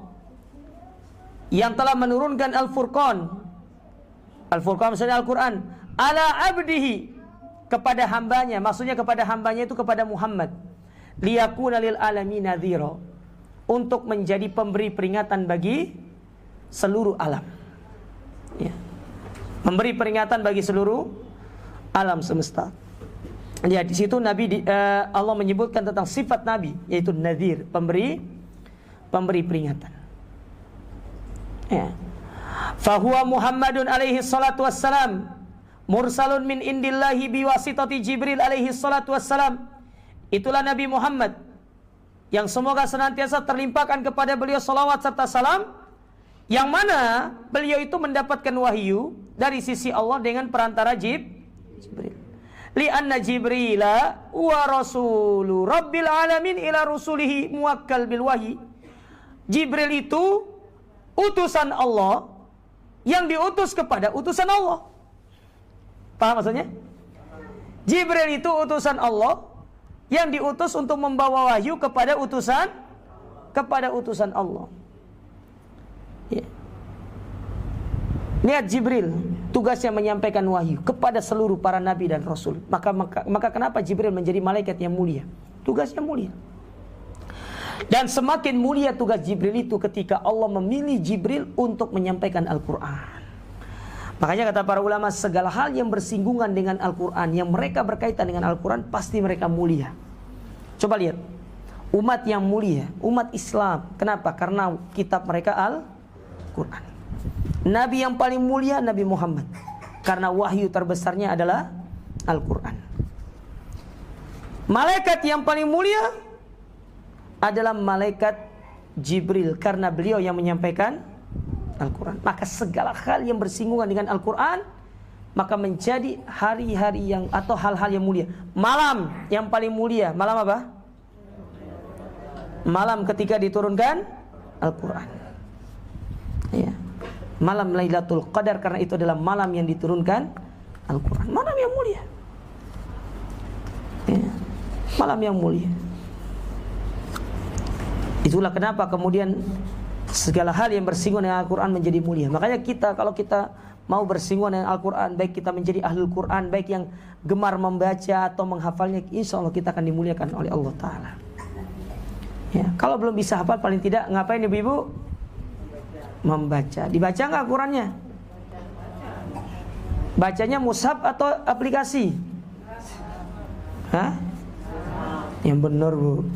yang telah menurunkan Al-Furqan. Al-Furqan maksudnya Al-Quran. Ala abdihi, kepada hambanya. Maksudnya kepada hambanya itu kepada Muhammad. Liyakuna lil alamin nadhira, untuk menjadi pemberi peringatan bagi seluruh alam. Ya. Memberi peringatan bagi seluruh alam semesta. Ya, di situ Allah menyebutkan tentang sifat Nabi, yaitu nadhir, pemberi peringatan. Ya. Fahuwa Muhammadun alaihi salatu wassalam mursalun min indillahi biwasitati Jibril alaihi salatu wassalam. Itulah Nabi Muhammad yang semoga senantiasa terlimpahkan kepada beliau salawat serta salam, yang mana beliau itu mendapatkan wahyu dari sisi Allah dengan perantara Jibril. Li'anna Jibrila wa rasulu rabbil alamin ila rusulihi muwakkal bil wahyi. Jibril itu utusan Allah yang diutus kepada utusan Allah. Paham maksudnya? Jibril itu utusan Allah yang diutus untuk membawa wahyu kepada utusan Allah. Ya. Lihat Jibril, tugasnya menyampaikan wahyu kepada seluruh para nabi dan rasul. Maka kenapa Jibril menjadi malaikat yang mulia? Tugasnya mulia. Dan semakin mulia tugas Jibril itu ketika Allah memilih Jibril untuk menyampaikan Al-Quran. Makanya kata para ulama, segala hal yang bersinggungan dengan Al-Quran, yang mereka berkaitan dengan Al-Quran, pasti mereka mulia. Coba lihat, umat yang mulia, umat Islam. Kenapa? Karena kitab mereka Al-Quran. Nabi yang paling mulia Nabi Muhammad, karena wahyu terbesarnya adalah Al-Quran. Malaikat yang paling mulia adalah malaikat Jibril, karena beliau yang menyampaikan Al-Quran. Maka segala hal yang bersinggungan dengan Al-Quran, maka menjadi hari-hari yang atau hal-hal yang mulia. Malam yang paling mulia, malam apa? Malam ketika diturunkan Al-Quran. Ya. Malam Lailatul Qadar, karena itu adalah malam yang diturunkan Al-Quran. Malam yang mulia. Ya. Malam yang mulia. Itulah kenapa kemudian segala hal yang bersinggungan dengan Al-Quran menjadi mulia. Makanya kalau kita mau bersinggungan dengan Al-Quran, baik kita menjadi ahlul Quran, baik yang gemar membaca atau menghafalnya, insya Allah kita akan dimuliakan oleh Allah Ta'ala. Ya, kalau belum bisa hafal, paling tidak ngapain ibu-ibu? Membaca. Dibaca nggak Al-Qurannya? Bacanya mushaf atau aplikasi? Hah? Yang benar bu,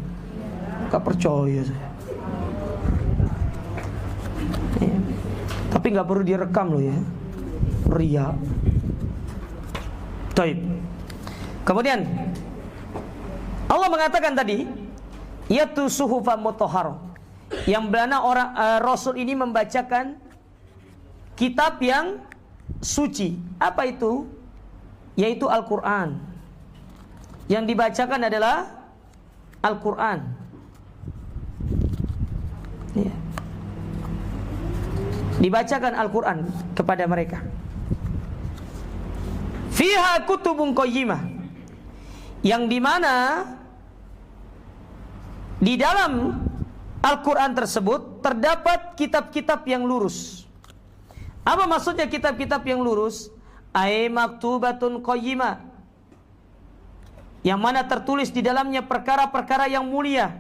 gak percaya saya. Ya. Tapi nggak perlu direkam loh ya, ria. Taib. Kemudian Allah mengatakan tadi, yaitu suhufan mutahharah, yang mana orang Rasul ini membacakan kitab yang suci. Apa itu? Yaitu Al-Quran. Yang dibacakan adalah Al-Quran. Ya. Dibacakan Al-Quran kepada mereka. Fiha kutubun qayyimah, yang dimana di dalam Al-Quran tersebut terdapat kitab-kitab yang lurus. Apa maksudnya kitab-kitab yang lurus? Ay maktubatun qayyimah, yang mana tertulis di dalamnya perkara-perkara yang mulia,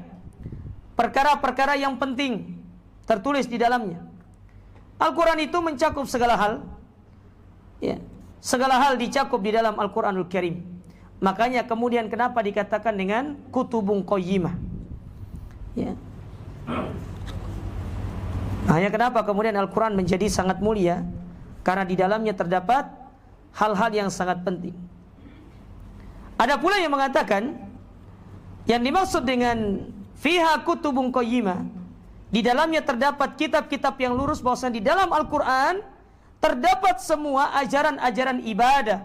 perkara-perkara yang penting tertulis di dalamnya. Al-Quran itu mencakup segala hal, ya, segala hal dicakup di dalam Al-Quranul Karim. Makanya kemudian kenapa dikatakan dengan kutubun qayyimah, ya. Makanya kenapa kemudian Al-Quran menjadi sangat mulia? Karena di dalamnya terdapat hal-hal yang sangat penting. Ada pula yang mengatakan, yang dimaksud dengan fiha kutubun qayyimah, di dalamnya terdapat kitab-kitab yang lurus, bahwasanya di dalam Al-Quran terdapat semua ajaran-ajaran ibadah.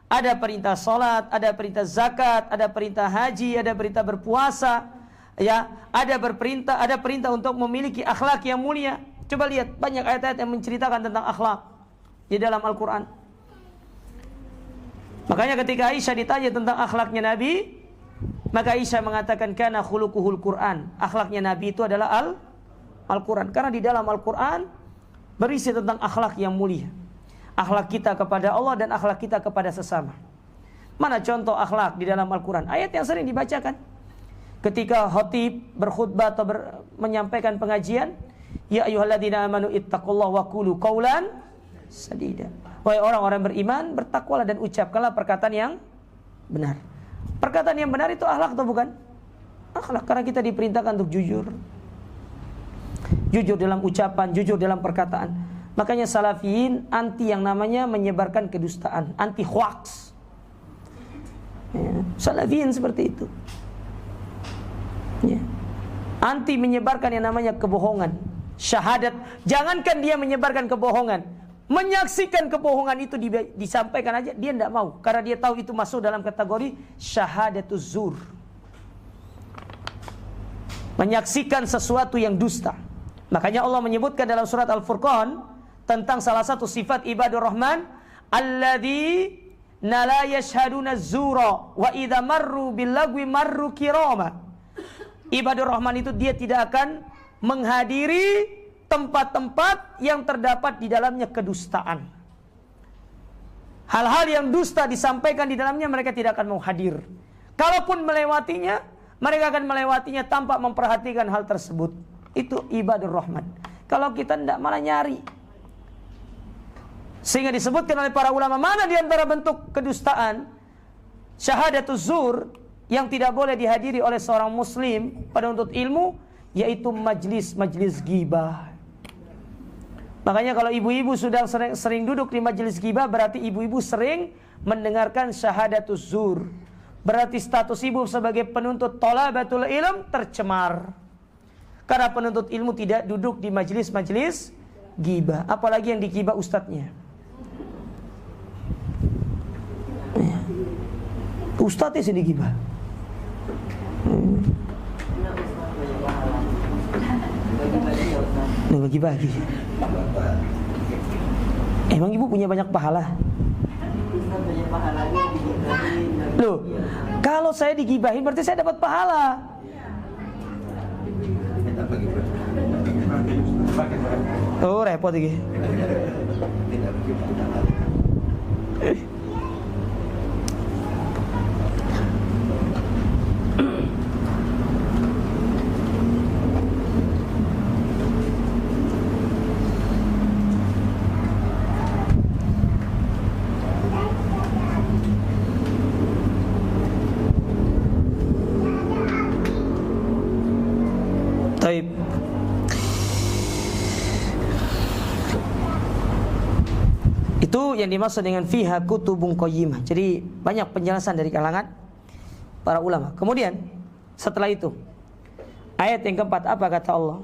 Ada perintah salat, ada perintah zakat, ada perintah haji, ada perintah berpuasa, ya, ada perintah untuk memiliki akhlak yang mulia. Coba lihat banyak ayat-ayat yang menceritakan tentang akhlak di dalam Al-Quran. Makanya ketika Aisyah ditanya tentang akhlaknya Nabi, maka Aisyah mengatakan kana khuluquhul Quran. Akhlaknya Nabi itu adalah Al-Quran. Karena di dalam Al-Quran berisi tentang akhlak yang mulia. Akhlak kita kepada Allah dan akhlak kita kepada sesama. Mana contoh akhlak di dalam Al-Quran? Ayat yang sering dibacakan ketika khatib berkhutbah atau menyampaikan pengajian, ya ayyuhalladzina amanu ittaqullaha wa qulu qaulan sadida. Wahai orang-orang beriman, bertakwalah dan ucapkanlah perkataan yang benar. Perkataan yang benar itu akhlak atau bukan? Akhlak, karena kita diperintahkan untuk jujur. Jujur dalam ucapan, jujur dalam perkataan. Makanya salafiyin anti yang namanya menyebarkan kedustaan, anti hoax. Ya, salafiyin seperti itu. Ya. Anti menyebarkan yang namanya kebohongan, syahadat. Jangankan dia menyebarkan kebohongan, menyaksikan kebohongan itu disampaikan aja dia tidak mau, karena dia tahu itu masuk dalam kategori syahadatuz zur. Menyaksikan sesuatu yang dusta. Makanya Allah menyebutkan dalam surat Al-Furqan tentang salah satu sifat ibadur rahman, alladzina la yashhaduna az-zura wa idza marru bil lagwi marru kirama. Ibadur rahman itu dia tidak akan menghadiri tempat-tempat yang terdapat di dalamnya kedustaan. Hal-hal yang dusta disampaikan di dalamnya, mereka tidak akan mau hadir. Kalaupun melewatinya, mereka akan melewatinya tanpa memperhatikan hal tersebut. Itu ibadur rahman. Kalau kita tidak, malah nyari. Sehingga disebutkan oleh para ulama, mana di antara bentuk kedustaan, syahadatuz zur, yang tidak boleh dihadiri oleh seorang muslim penuntut ilmu, yaitu majlis ghibah. Makanya kalau ibu-ibu sudah sering duduk di majlis ghibah, berarti ibu-ibu sering mendengarkan syahadatuz zur. Berarti status ibu sebagai penuntut thalabatul ilm tercemar. Karena penuntut ilmu tidak duduk di majlis-majlis ghibah, apalagi yang dighibah ustadznya. Ustadznya sih digibah. Bagi-bagi. Emang ibu punya banyak pahala? Loh, kalau saya digibahin berarti saya dapat pahala. Oh, repot iki. Taib. Itu yang dimaksud dengan fiha kutubun qayyimah. Jadi banyak penjelasan dari kalangan para ulama. Kemudian setelah itu ayat yang keempat, apa kata Allah?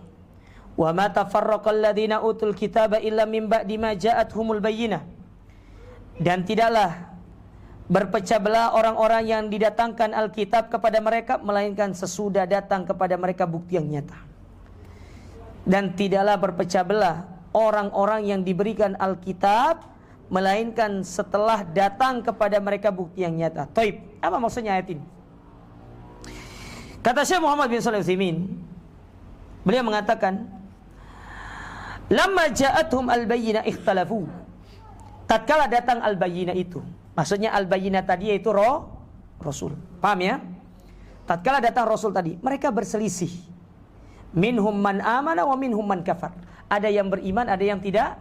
Wa ma tafarraqal ladzina utul kitaba illa min ba'di ma ja'atuhumul bayyinah. Dan tidaklah berpecah belah orang-orang yang didatangkan Alkitab kepada mereka, melainkan sesudah datang kepada mereka bukti yang nyata. Dan tidaklah berpecah belah orang-orang yang diberikan Alkitab, melainkan setelah datang kepada mereka bukti yang nyata. Taib. Apa maksudnya ayat ini? Kata Syekh Muhammad bin Shalih Al-Utsaimin, beliau mengatakan, lamma ja'atuhum al-bayyinah ikhtalafu. Tatkala datang al-bayyinah itu, maksudnya al-bayyinah tadi yaitu Rasul. Paham ya? Tatkala datang Rasul tadi, mereka berselisih. Minhum man amana wa minhum man kafar. Ada yang beriman, ada yang tidak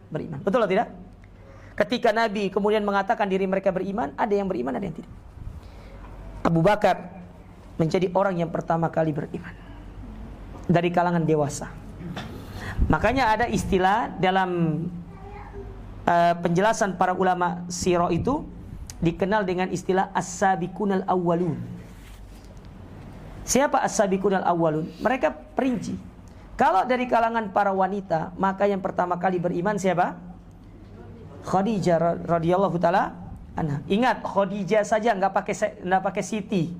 beriman. Betul atau tidak? Ketika Nabi kemudian mengatakan diri mereka beriman, ada yang beriman, ada yang tidak. Abu Bakar menjadi orang yang pertama kali beriman dari kalangan dewasa. Makanya ada istilah dalam penjelasan para ulama sirah itu dikenal dengan istilah as-sabiqunal awwalun. Siapa as-sabiqunal awwalun? Mereka perinci. Kalau dari kalangan para wanita, maka yang pertama kali beriman siapa? Khadijah radhiyallahu taala anha. Ingat, Khadijah saja nggak pakai Siti.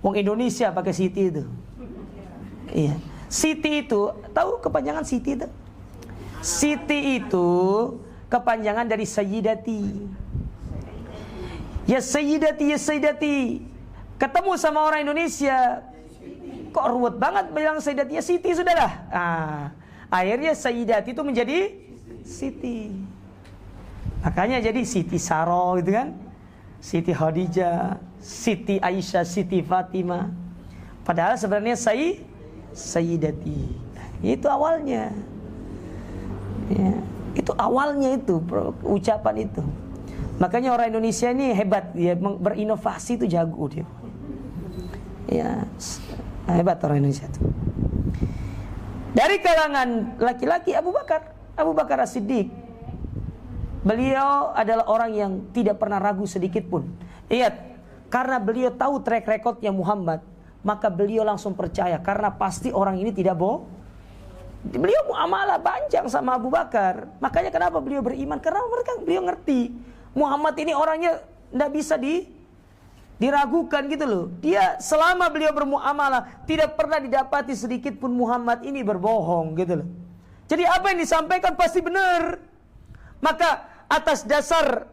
Wong Indonesia pakai Siti itu. Iya. Siti itu, tahu kepanjangan Siti itu? Siti itu kepanjangan dari Sayyidati. Ya Sayyidati, ya Sayyidati. Ketemu sama orang Indonesia, kok ruwet banget bilang Sayyidati, ya Siti sudahlah. Akhirnya Sayyidati itu menjadi Siti. Makanya jadi Siti Saro gitu kan, Siti Khadijah, Siti Aisyah, Siti Fatimah. Padahal sebenarnya Sayyidati. Itu awalnya. Ya, itu awalnya itu ucapan itu. Makanya orang Indonesia ini hebat, dia berinovasi itu jago dia. Ya, hebat orang Indonesia itu. Dari kalangan laki-laki Abu Bakar As-Siddiq. Beliau adalah orang yang tidak pernah ragu sedikit pun. Lihat, karena beliau tahu track recordnya Muhammad, maka beliau langsung percaya karena pasti orang ini tidak bohong. Beliau muamalah panjang sama Abu Bakar. Makanya kenapa beliau beriman? Karena beliau ngerti Muhammad ini orangnya tidak bisa diragukan gitu loh. Dia selama beliau bermuamalah tidak pernah didapati sedikit pun Muhammad ini berbohong gitu loh. Jadi apa yang disampaikan pasti benar. Maka atas dasar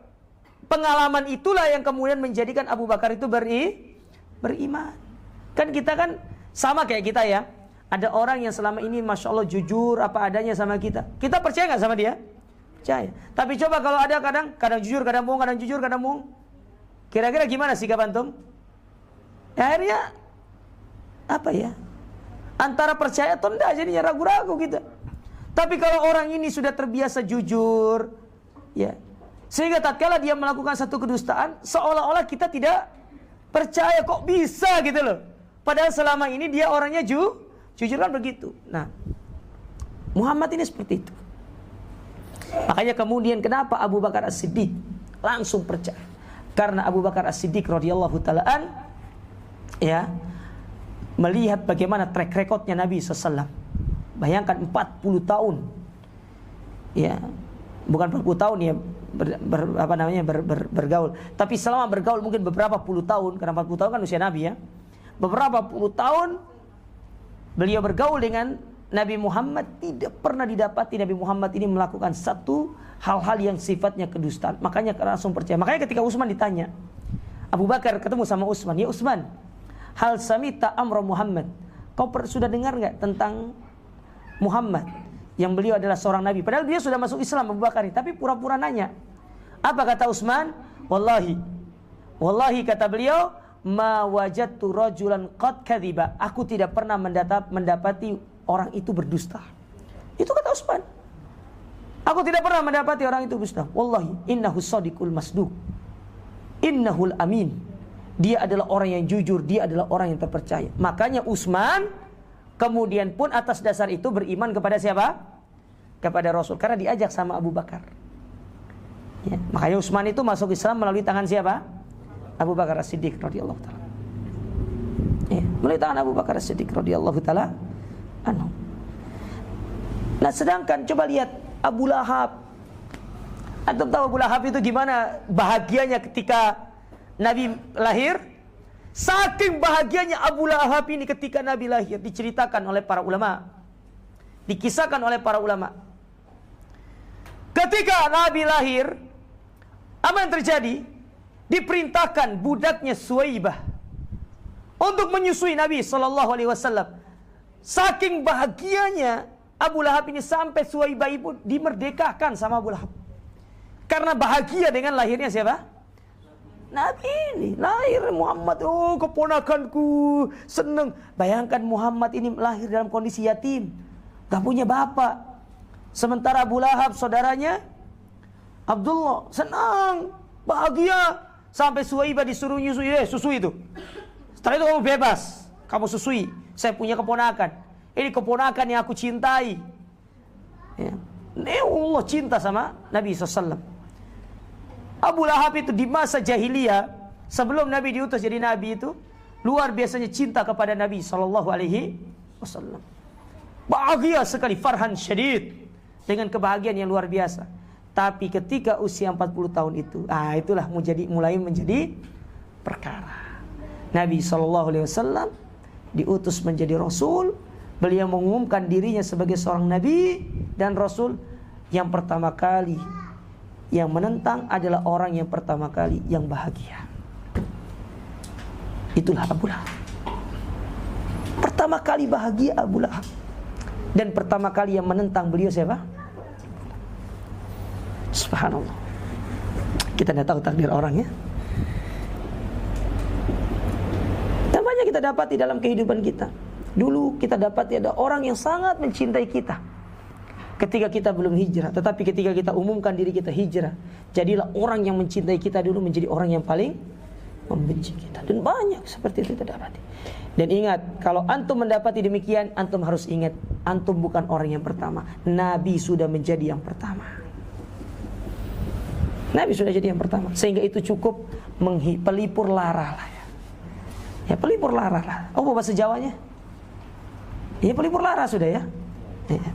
pengalaman itulah yang kemudian menjadikan Abu Bakar itu beriman. Kan kita kan sama kayak kita ya. Ada orang yang selama ini Masya Allah jujur apa adanya sama kita. Kita percaya gak sama dia? Percaya. Tapi coba kalau ada kadang jujur, kadang bohong, kadang jujur, kadang bohong. Kira-kira gimana sikap antum? Akhirnya apa ya? Antara percaya atau enggak jadinya ragu-ragu kita. Tapi kalau orang ini sudah terbiasa jujur, ya, sehingga tatkala dia melakukan satu kedustaan, seolah-olah kita tidak percaya kok bisa gitu loh. Padahal selama ini dia orangnya jujur kan begitu. Nah, Muhammad ini seperti itu. Makanya kemudian kenapa Abu Bakar As-Siddiq langsung percaya? Karena Abu Bakar As-Siddiq radhiyallahu ta'ala ya, melihat bagaimana track recordnya Nabi SAW. Bayangkan 40 tahun. Ya, bukan 40 tahun ya bergaul. Tapi selama bergaul mungkin beberapa puluh tahun, karena 40 tahun kan usia Nabi ya. Beberapa puluh tahun beliau bergaul dengan Nabi Muhammad, tidak pernah didapati Nabi Muhammad ini melakukan satu hal-hal yang sifatnya kedustaan. Makanya langsung percaya. Makanya ketika Utsman ditanya, Abu Bakar ketemu sama Utsman, ya Utsman, hal samita amra Muhammad, kau sudah dengar nggak tentang Muhammad yang beliau adalah seorang nabi? Padahal beliau sudah masuk Islam Abu Bakar ini, tapi pura-pura nanya. Apa kata Utsman? Wallahi kata beliau, ma wajadtu rajulan qad kadhiba. Aku tidak pernah mendapati orang itu berdusta. Itu kata Utsman. Aku tidak pernah mendapati orang itu berdusta. Wallahi innahu shadiqul masduq. Innahul amin. Dia adalah orang yang jujur, dia adalah orang yang terpercaya. Makanya Utsman kemudian pun atas dasar itu beriman kepada siapa? Kepada Rasul, karena diajak sama Abu Bakar. Ya, makanya Utsman itu masuk Islam melalui tangan siapa? Abu Bakar As-Siddiq radhiyallahu taala. Ya, melalui tangan Abu Bakar As-Siddiq radhiyallahu taala anhu. Nah, sedangkan coba lihat Abu Lahab. Antum tahu Abu Lahab itu gimana bahagianya ketika Nabi lahir? Saking bahagianya Abu Lahab ini ketika Nabi lahir, diceritakan oleh para ulama, dikisahkan oleh para ulama. Ketika Nabi lahir, apa yang terjadi? Diperintahkan budaknya Suwaibah untuk menyusui Nabi SAW. Saking bahagianya Abu Lahab ini sampai Suwaibah ibu dimerdekakan sama Abu Lahab. Karena bahagia dengan lahirnya siapa? Nabi ini lahir Muhammad. Oh, keponakanku, senang. Bayangkan Muhammad ini lahir dalam kondisi yatim, gak punya bapak. Sementara Abu Lahab saudaranya Abdullah senang, bahagia. Sampai Suwaibah disuruh nyusui, susui itu. Setelah itu kamu bebas, kamu susui. Saya punya keponakan. Ini keponakan yang aku cintai. Ya. Allah cinta sama Nabi SAW. Abu Lahab itu di masa jahiliyah, sebelum Nabi diutus jadi Nabi itu, luar biasanya cinta kepada Nabi SAW. Bahagia sekali, farhan syadid, dengan kebahagiaan yang luar biasa. Tapi ketika usia 40 tahun itu, itulah mulai menjadi perkara. Nabi SAW diutus menjadi Rasul. Beliau mengumumkan dirinya sebagai seorang Nabi dan Rasul. Yang pertama kali yang menentang adalah orang yang pertama kali yang bahagia. Itulah Abu Lahab. Pertama kali bahagia Abu Lahab. Dan pertama kali yang menentang beliau siapa? Subhanallah. Kita tidak tahu takdir orangnya. Dan banyak kita dapat di dalam kehidupan kita. Dulu kita dapat ada orang yang sangat mencintai kita ketika kita belum hijrah. Tetapi ketika kita umumkan diri kita hijrah, jadilah orang yang mencintai kita dulu menjadi orang yang paling membenci kita. Dan banyak seperti itu kita dapati. Dan ingat, kalau antum mendapati demikian, antum harus ingat, antum bukan orang yang pertama. Nabi sudah menjadi yang pertama. Nabi sudah jadi yang pertama. Sehingga itu cukup pelipur lara lah ya. Ya, pelipur lara lah. Oh, bahasa Jawanya? Ya, pelipur lara sudah ya. Ya.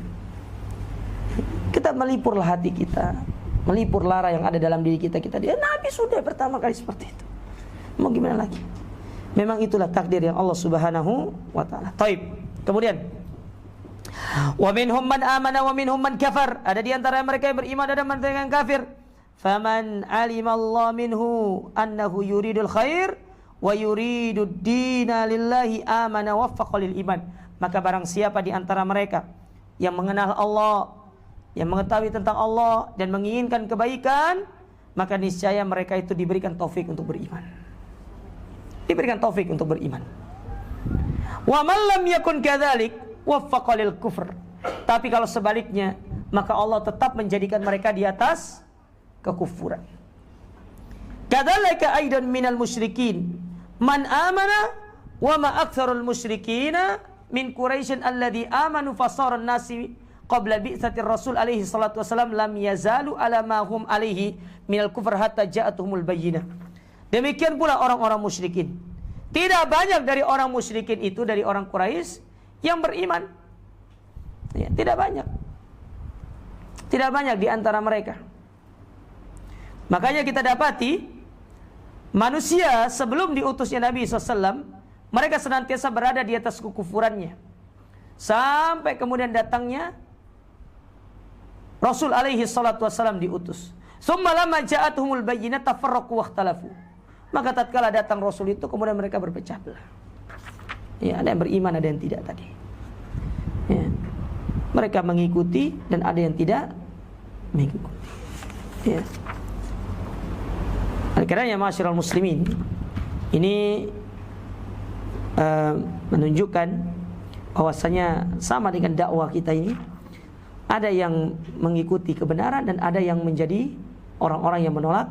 Kita melipurlah hati kita, melipur lara yang ada dalam diri kita. Dia Nabi sudah pertama kali seperti itu. Mau gimana lagi? Memang itulah takdir yang Allah Subhanahu wa taala. Taib. Kemudian wa minhum man amana wa minhum man kafar. Ada di antara mereka yang beriman, ada mereka yang kafir. Faman alima Allah minhu annahu yuridul khair wa yuridud dina lillahi amana waffaqa lil iman. Maka barang siapa di antara mereka yang mengenal Allah, yang mengetahui tentang Allah dan menginginkan kebaikan, maka niscaya mereka itu diberikan taufik untuk beriman. Diberikan taufik untuk beriman. Wa man lam yakun kadzalik waffaqa lil kufr. Tapi kalau sebaliknya, maka Allah tetap menjadikan mereka di atas kekufuran. Kadzalika aidan minal musyrikin man amana wa ma aktsarul musyrikina min Quraisyin alladzi amanu fasara an-nasi qabla bi'tsatir rasul alaihi salatu wasalam lam yazalu ala ma hum alaihi minal kufr hatta ja'atuhumul bayyinah. Demikian pula orang-orang musyrikin. Tidak banyak dari orang musyrikin itu, dari orang Quraisy yang beriman. Ya, tidak banyak. Tidak banyak di antara mereka. Makanya kita dapati manusia sebelum diutusnya Nabi SAW, mereka senantiasa berada di atas kekufurannya. Sampai kemudian datangnya Rasul alaihi salatu wassalam diutus. Summa lamma ja'atuhumul bayyinah tafarraqu wakhtalafu. Maka tatkala datang Rasul itu, kemudian mereka berpecah belah. Ya, ada yang beriman, ada yang tidak tadi. Ya. Mereka mengikuti dan ada yang tidak mengikuti. Ya. Akhirnya ma'asyiral muslimin, ini menunjukkan bahwasanya sama dengan dakwah kita ini, ada yang mengikuti kebenaran dan ada yang menjadi orang-orang yang menolak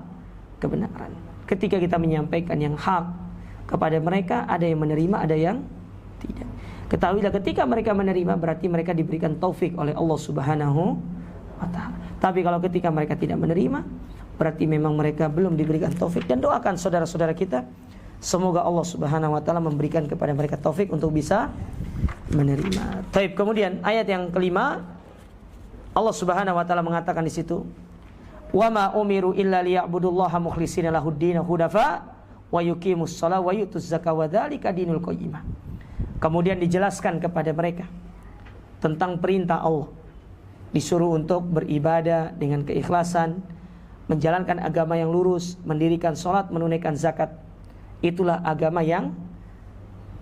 kebenaran. Ketika kita menyampaikan yang hak kepada mereka, ada yang menerima, ada yang tidak. Ketahuilah ketika mereka menerima, berarti mereka diberikan taufik oleh Allah Subhanahu wa ta'ala. Tapi kalau ketika mereka tidak menerima, berarti memang mereka belum diberikan taufik. Dan doakan saudara-saudara kita, semoga Allah Subhanahu wa ta'ala memberikan kepada mereka taufik untuk bisa menerima. Taib. Kemudian ayat yang kelima, Allah Subhanahu wa ta'ala mengatakan di situ, wa ma umiru illa liya'budullaha mukhlishina lahud-din hudafa wa yuqimus shalah wa yutuz zakata wa dzalika dinul qayyimah. Kemudian dijelaskan kepada mereka tentang perintah Allah, disuruh untuk beribadah dengan keikhlasan, menjalankan agama yang lurus, mendirikan salat, menunaikan zakat. Itulah agama yang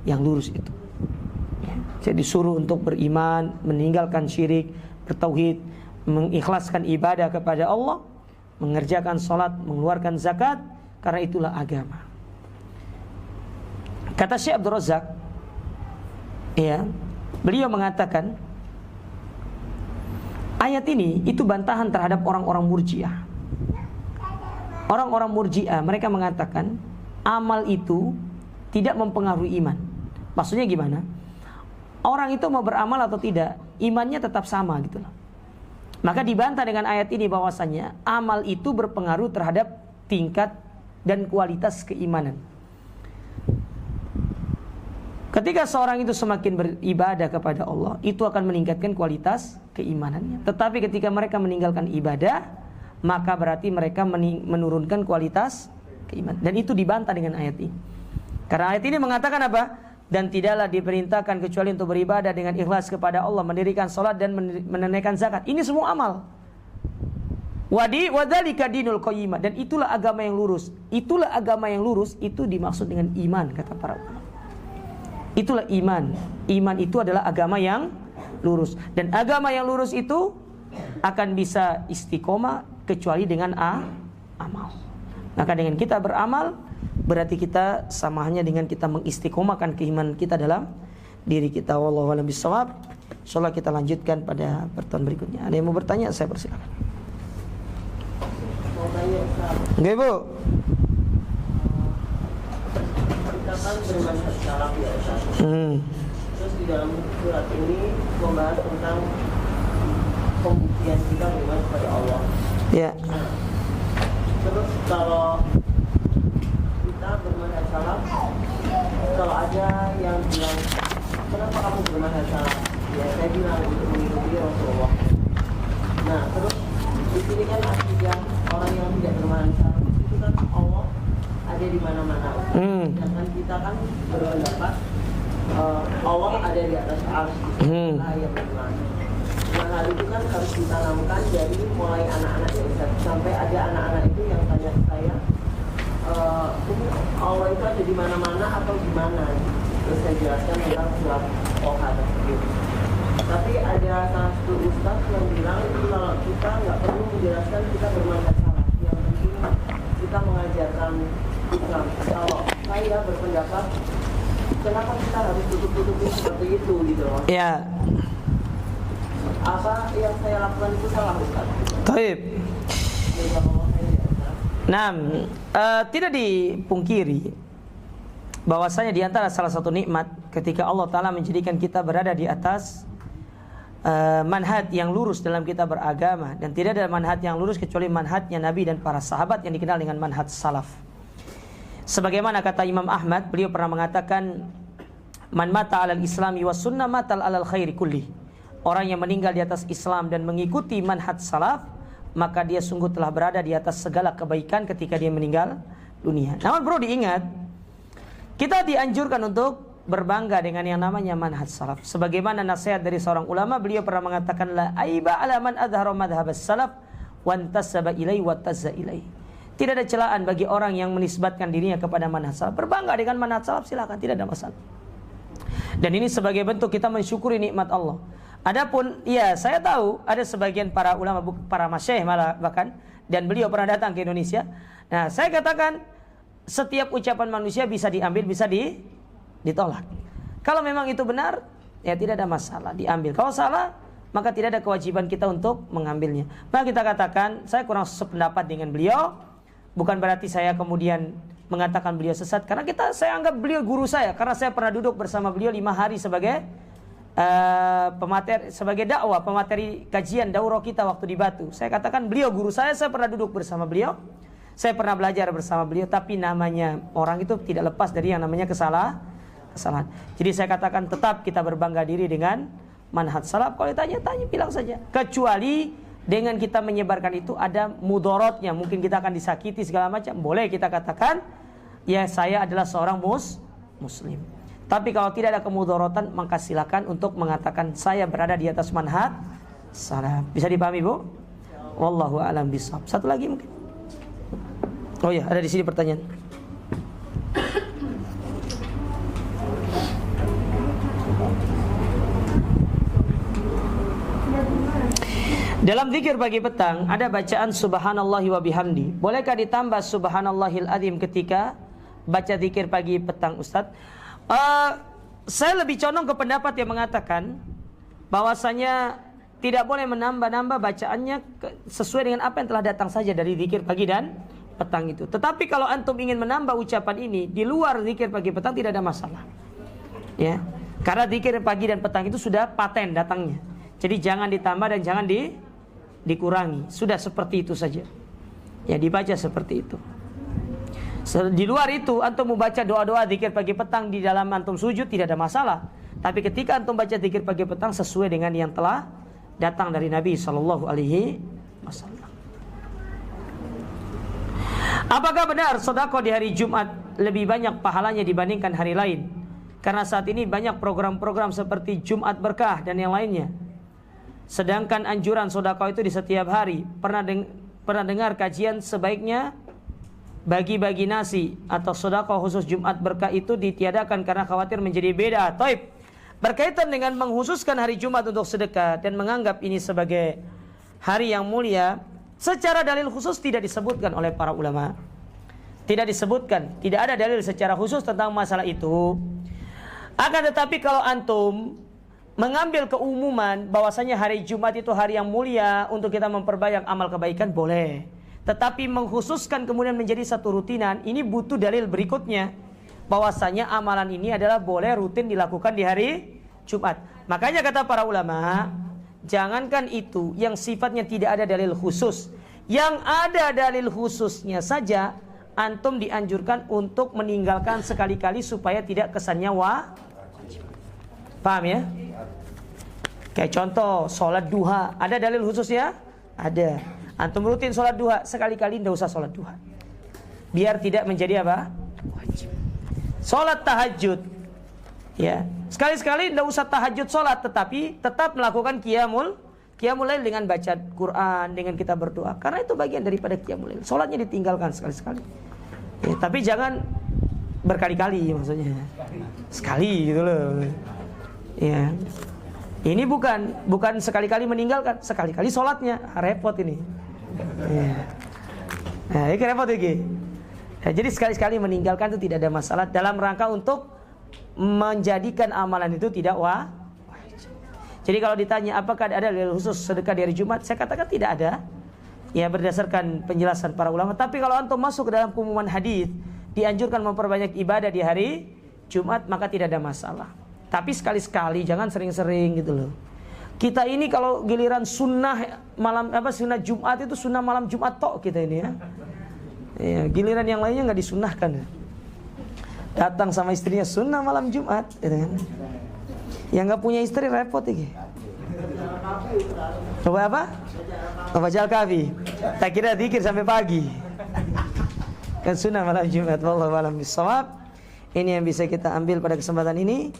lurus itu. Jadi disuruh untuk beriman, meninggalkan syirik, bertauhid, mengikhlaskan ibadah kepada Allah, mengerjakan salat, mengeluarkan zakat, karena itulah agama. Kata Syekh Abdul Razak, ya, beliau mengatakan ayat ini itu bantahan terhadap orang-orang Murji'ah. Orang-orang Murji'ah mereka mengatakan amal itu tidak mempengaruhi iman. Maksudnya gimana? Orang itu mau beramal atau tidak, imannya tetap sama gitu loh. Maka dibantah dengan ayat ini bahwasanya amal itu berpengaruh terhadap tingkat dan kualitas keimanan. Ketika seorang itu semakin beribadah kepada Allah, itu akan meningkatkan kualitas keimanannya. Tetapi ketika mereka meninggalkan ibadah, maka berarti mereka menurunkan kualitas keimanan. Dan itu dibantah dengan ayat ini. Karena ayat ini mengatakan apa? Dan tidaklah diperintahkan kecuali untuk beribadah dengan ikhlas kepada Allah, mendirikan salat dan menunaikan zakat. Ini semua amal. Wadzalika dinul qayyimah, dan itulah agama yang lurus. Itulah agama yang lurus, itu dimaksud dengan iman, kata para ulama. Itulah iman. Iman itu adalah agama yang lurus. Dan agama yang lurus itu akan bisa istiqomah kecuali dengan amal. Maka dengan kita beramal, berarti kita sama halnya dengan kita mengistiqomahkan keimanan kita dalam diri kita. Wallahu a'lam bishawab. Insyaallah kita lanjutkan pada pertemuan berikutnya. Ada yang mau bertanya? Saya persilakan. Oke, Bu. Kita kan bermanhaj salaf ya Ustaz. Terus di dalam surat ini membahas tentang pembuktian kita beriman kepada Allah. Ya. Nah, terus kalau kita bermanhaj salaf, kalau ada yang bilang kenapa kamu bermanhaj salaf? Ya saya bilang untuk mengikuti Rasulullah. Nah terus di sini kan akidah orang yang tidak bermanhaj salaf itu kan Allah ada di mana-mana. Sedangkan kita kan berpendapat Allah ada di atas arsy. Ayat Tuhan. Nah hal itu kan harus ditanamkan dari mulai anak-anak ya, sampai ada anak-anak itu yang tanya ke saya, Allah itu ada di mana-mana atau di mana? Terus saya jelaskan tentang surat Toha tersebut. Tapi ada salah satu ustaz yang bilang kalau kita nggak perlu menjelaskan kita bermanhaj salaf. Yang penting kita mengajarkan Islam. Kalau saya berpendapat, kenapa kita harus tutup-tutupin seperti itu gitu loh? Ya. Apa yang saya lakukan itu salah Ustaz? Taib. Nah, tidak dipungkiri bahwasanya di antara salah satu nikmat ketika Allah Ta'ala menjadikan kita berada di atas manhaj yang lurus dalam kita beragama, dan tidak ada manhaj yang lurus kecuali manhajnya Nabi dan para sahabat yang dikenal dengan manhaj salaf. Sebagaimana kata Imam Ahmad, beliau pernah mengatakan, man mata alal islami was sunnah matal alal khairi kulli. Orang yang meninggal di atas Islam dan mengikuti manhaj salaf, maka dia sungguh telah berada di atas segala kebaikan ketika dia meninggal dunia. Namun perlu diingat, kita dianjurkan untuk berbangga dengan yang namanya manhaj salaf. Sebagaimana nasihat dari seorang ulama, beliau pernah mengatakan, la aiba ala man adhara madhhab salaf wa antasaba ilai wa tazza ilai. Tidak ada celaan bagi orang yang menisbatkan dirinya kepada manhaj salaf. Berbangga dengan manhaj salaf, silakan, tidak ada masalah. Dan ini sebagai bentuk kita mensyukuri nikmat Allah. Adapun, ya saya tahu ada sebagian para ulama, para masyayikh malah bahkan, dan beliau pernah datang ke Indonesia. Nah, saya katakan setiap ucapan manusia bisa diambil, bisa ditolak. Kalau memang itu benar, ya tidak ada masalah, diambil. Kalau salah, maka tidak ada kewajiban kita untuk mengambilnya. Maka kita katakan, saya kurang sependapat dengan beliau, bukan berarti saya kemudian mengatakan beliau sesat, karena saya anggap beliau guru saya, karena saya pernah duduk bersama beliau 5 hari sebagai sebagai dakwah, pemateri kajian daurah kita waktu di Batu. Saya katakan beliau guru saya pernah duduk bersama beliau, saya pernah belajar bersama beliau. Tapi namanya orang itu tidak lepas dari yang namanya kesalahan. Jadi saya katakan tetap kita berbangga diri dengan manhaj salaf. Kalau ditanya-tanya bilang saja, kecuali dengan kita menyebarkan itu ada mudorotnya, mungkin kita akan disakiti segala macam, boleh kita katakan ya saya adalah seorang muslim. Tapi kalau tidak ada kemudorotan, maka silakan untuk mengatakan saya berada di atas manhaj salaf. Bisa dipahami, Bu? Wallahu a'lam bishawab. Satu lagi mungkin. Oh ya, ada di sini pertanyaan. Dalam zikir pagi petang ada bacaan subhanallahi wa bihamdi. Bolehkah ditambah subhanallahil azim ketika baca zikir pagi petang, Ustaz? Saya lebih condong ke pendapat yang mengatakan bahwasanya tidak boleh menambah-nambah bacaannya sesuai dengan apa yang telah datang saja dari zikir pagi dan petang itu. Tetapi kalau antum ingin menambah ucapan ini di luar zikir pagi petang, tidak ada masalah. Ya. Karena zikir pagi dan petang itu sudah paten datangnya. Jadi jangan ditambah dan jangan dikurangi. Sudah seperti itu saja. Ya, dibaca seperti itu. Di luar itu antum membaca doa-doa zikir pagi petang di dalam antum sujud tidak ada masalah. Tapi ketika antum baca zikir pagi petang sesuai dengan yang telah datang dari Nabi sallallahu alaihi wasallam. Apakah benar sedekah di hari Jumat lebih banyak pahalanya dibandingkan hari lain? Karena saat ini banyak program-program seperti Jumat Berkah dan yang lainnya. Sedangkan anjuran sedekah itu di setiap hari. Pernah dengar kajian sebaiknya bagi-bagi nasi atau sedekah khusus Jumat Berkah itu ditiadakan karena khawatir menjadi beda. Taib. Berkaitan dengan mengkhususkan hari Jumat untuk sedekah dan menganggap ini sebagai hari yang mulia, secara dalil khusus tidak disebutkan oleh para ulama. Tidak disebutkan, tidak ada dalil secara khusus tentang masalah itu. Akan tetapi kalau antum mengambil keumuman bahwasanya hari Jumat itu hari yang mulia untuk kita memperbanyak amal kebaikan, boleh. Tetapi mengkhususkan kemudian menjadi satu rutinan, ini butuh dalil berikutnya. Bahwasanya amalan ini adalah boleh rutin dilakukan di hari Jumat. Makanya kata para ulama, jangankan itu yang sifatnya tidak ada dalil khusus, yang ada dalil khususnya saja antum dianjurkan untuk meninggalkan sekali-kali supaya tidak kesannya wajib. Paham ya? Kayak contoh sholat duha, ada dalil khususnya? Ada. Antum rutin sholat duha, sekali-kali tidak usah sholat duha, biar tidak menjadi apa? Wajib. Sholat tahajud, ya sekali-sekali tidak usah tahajud sholat, tetapi tetap melakukan qiyamul lail dengan baca Quran, dengan kita berdoa, karena itu bagian daripada qiyamul lail. Sholatnya ditinggalkan sekali-sekali, ya, tapi jangan berkali-kali, maksudnya sekali gitu loh. Ya, ini bukan sekali-kali meninggalkan, sekali-kali sholatnya, repot ini. Ya. Nah, ini repot ini. Ya, jadi sekali-sekali meninggalkan itu tidak ada masalah dalam rangka untuk menjadikan amalan itu tidak wajib. Jadi kalau ditanya apakah ada dalil khusus sedekah di hari Jumat, saya katakan tidak ada. Ya, berdasarkan penjelasan para ulama. Tapi kalau antum masuk ke dalam pengumuman hadis, dianjurkan memperbanyak ibadah di hari Jumat, maka tidak ada masalah. Tapi sekali-sekali, jangan sering-sering gitu loh. Kita ini kalau giliran sunnah sunnah Jumat itu sunnah malam Jumat tok kita ini ya. Ya, giliran yang lainnya nggak disunnahkan. Datang sama istrinya sunnah malam Jumat, gitu kan. Yang nggak punya istri repot ini. Coba apa? Baca Al-Kahfi. Tak kira zikir sampai pagi. Kan sunnah malam Jumat. Wallahu a'lam bishawab. Ini yang bisa kita ambil pada kesempatan ini.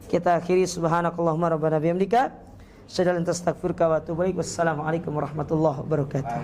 Kita akhiri subhanakallahumma rabbana bihamdika. Asyhadu an la ilaha illa anta astaghfiruka wa atubu ilaik. Wassalamualaikum warahmatullahi wabarakatuh.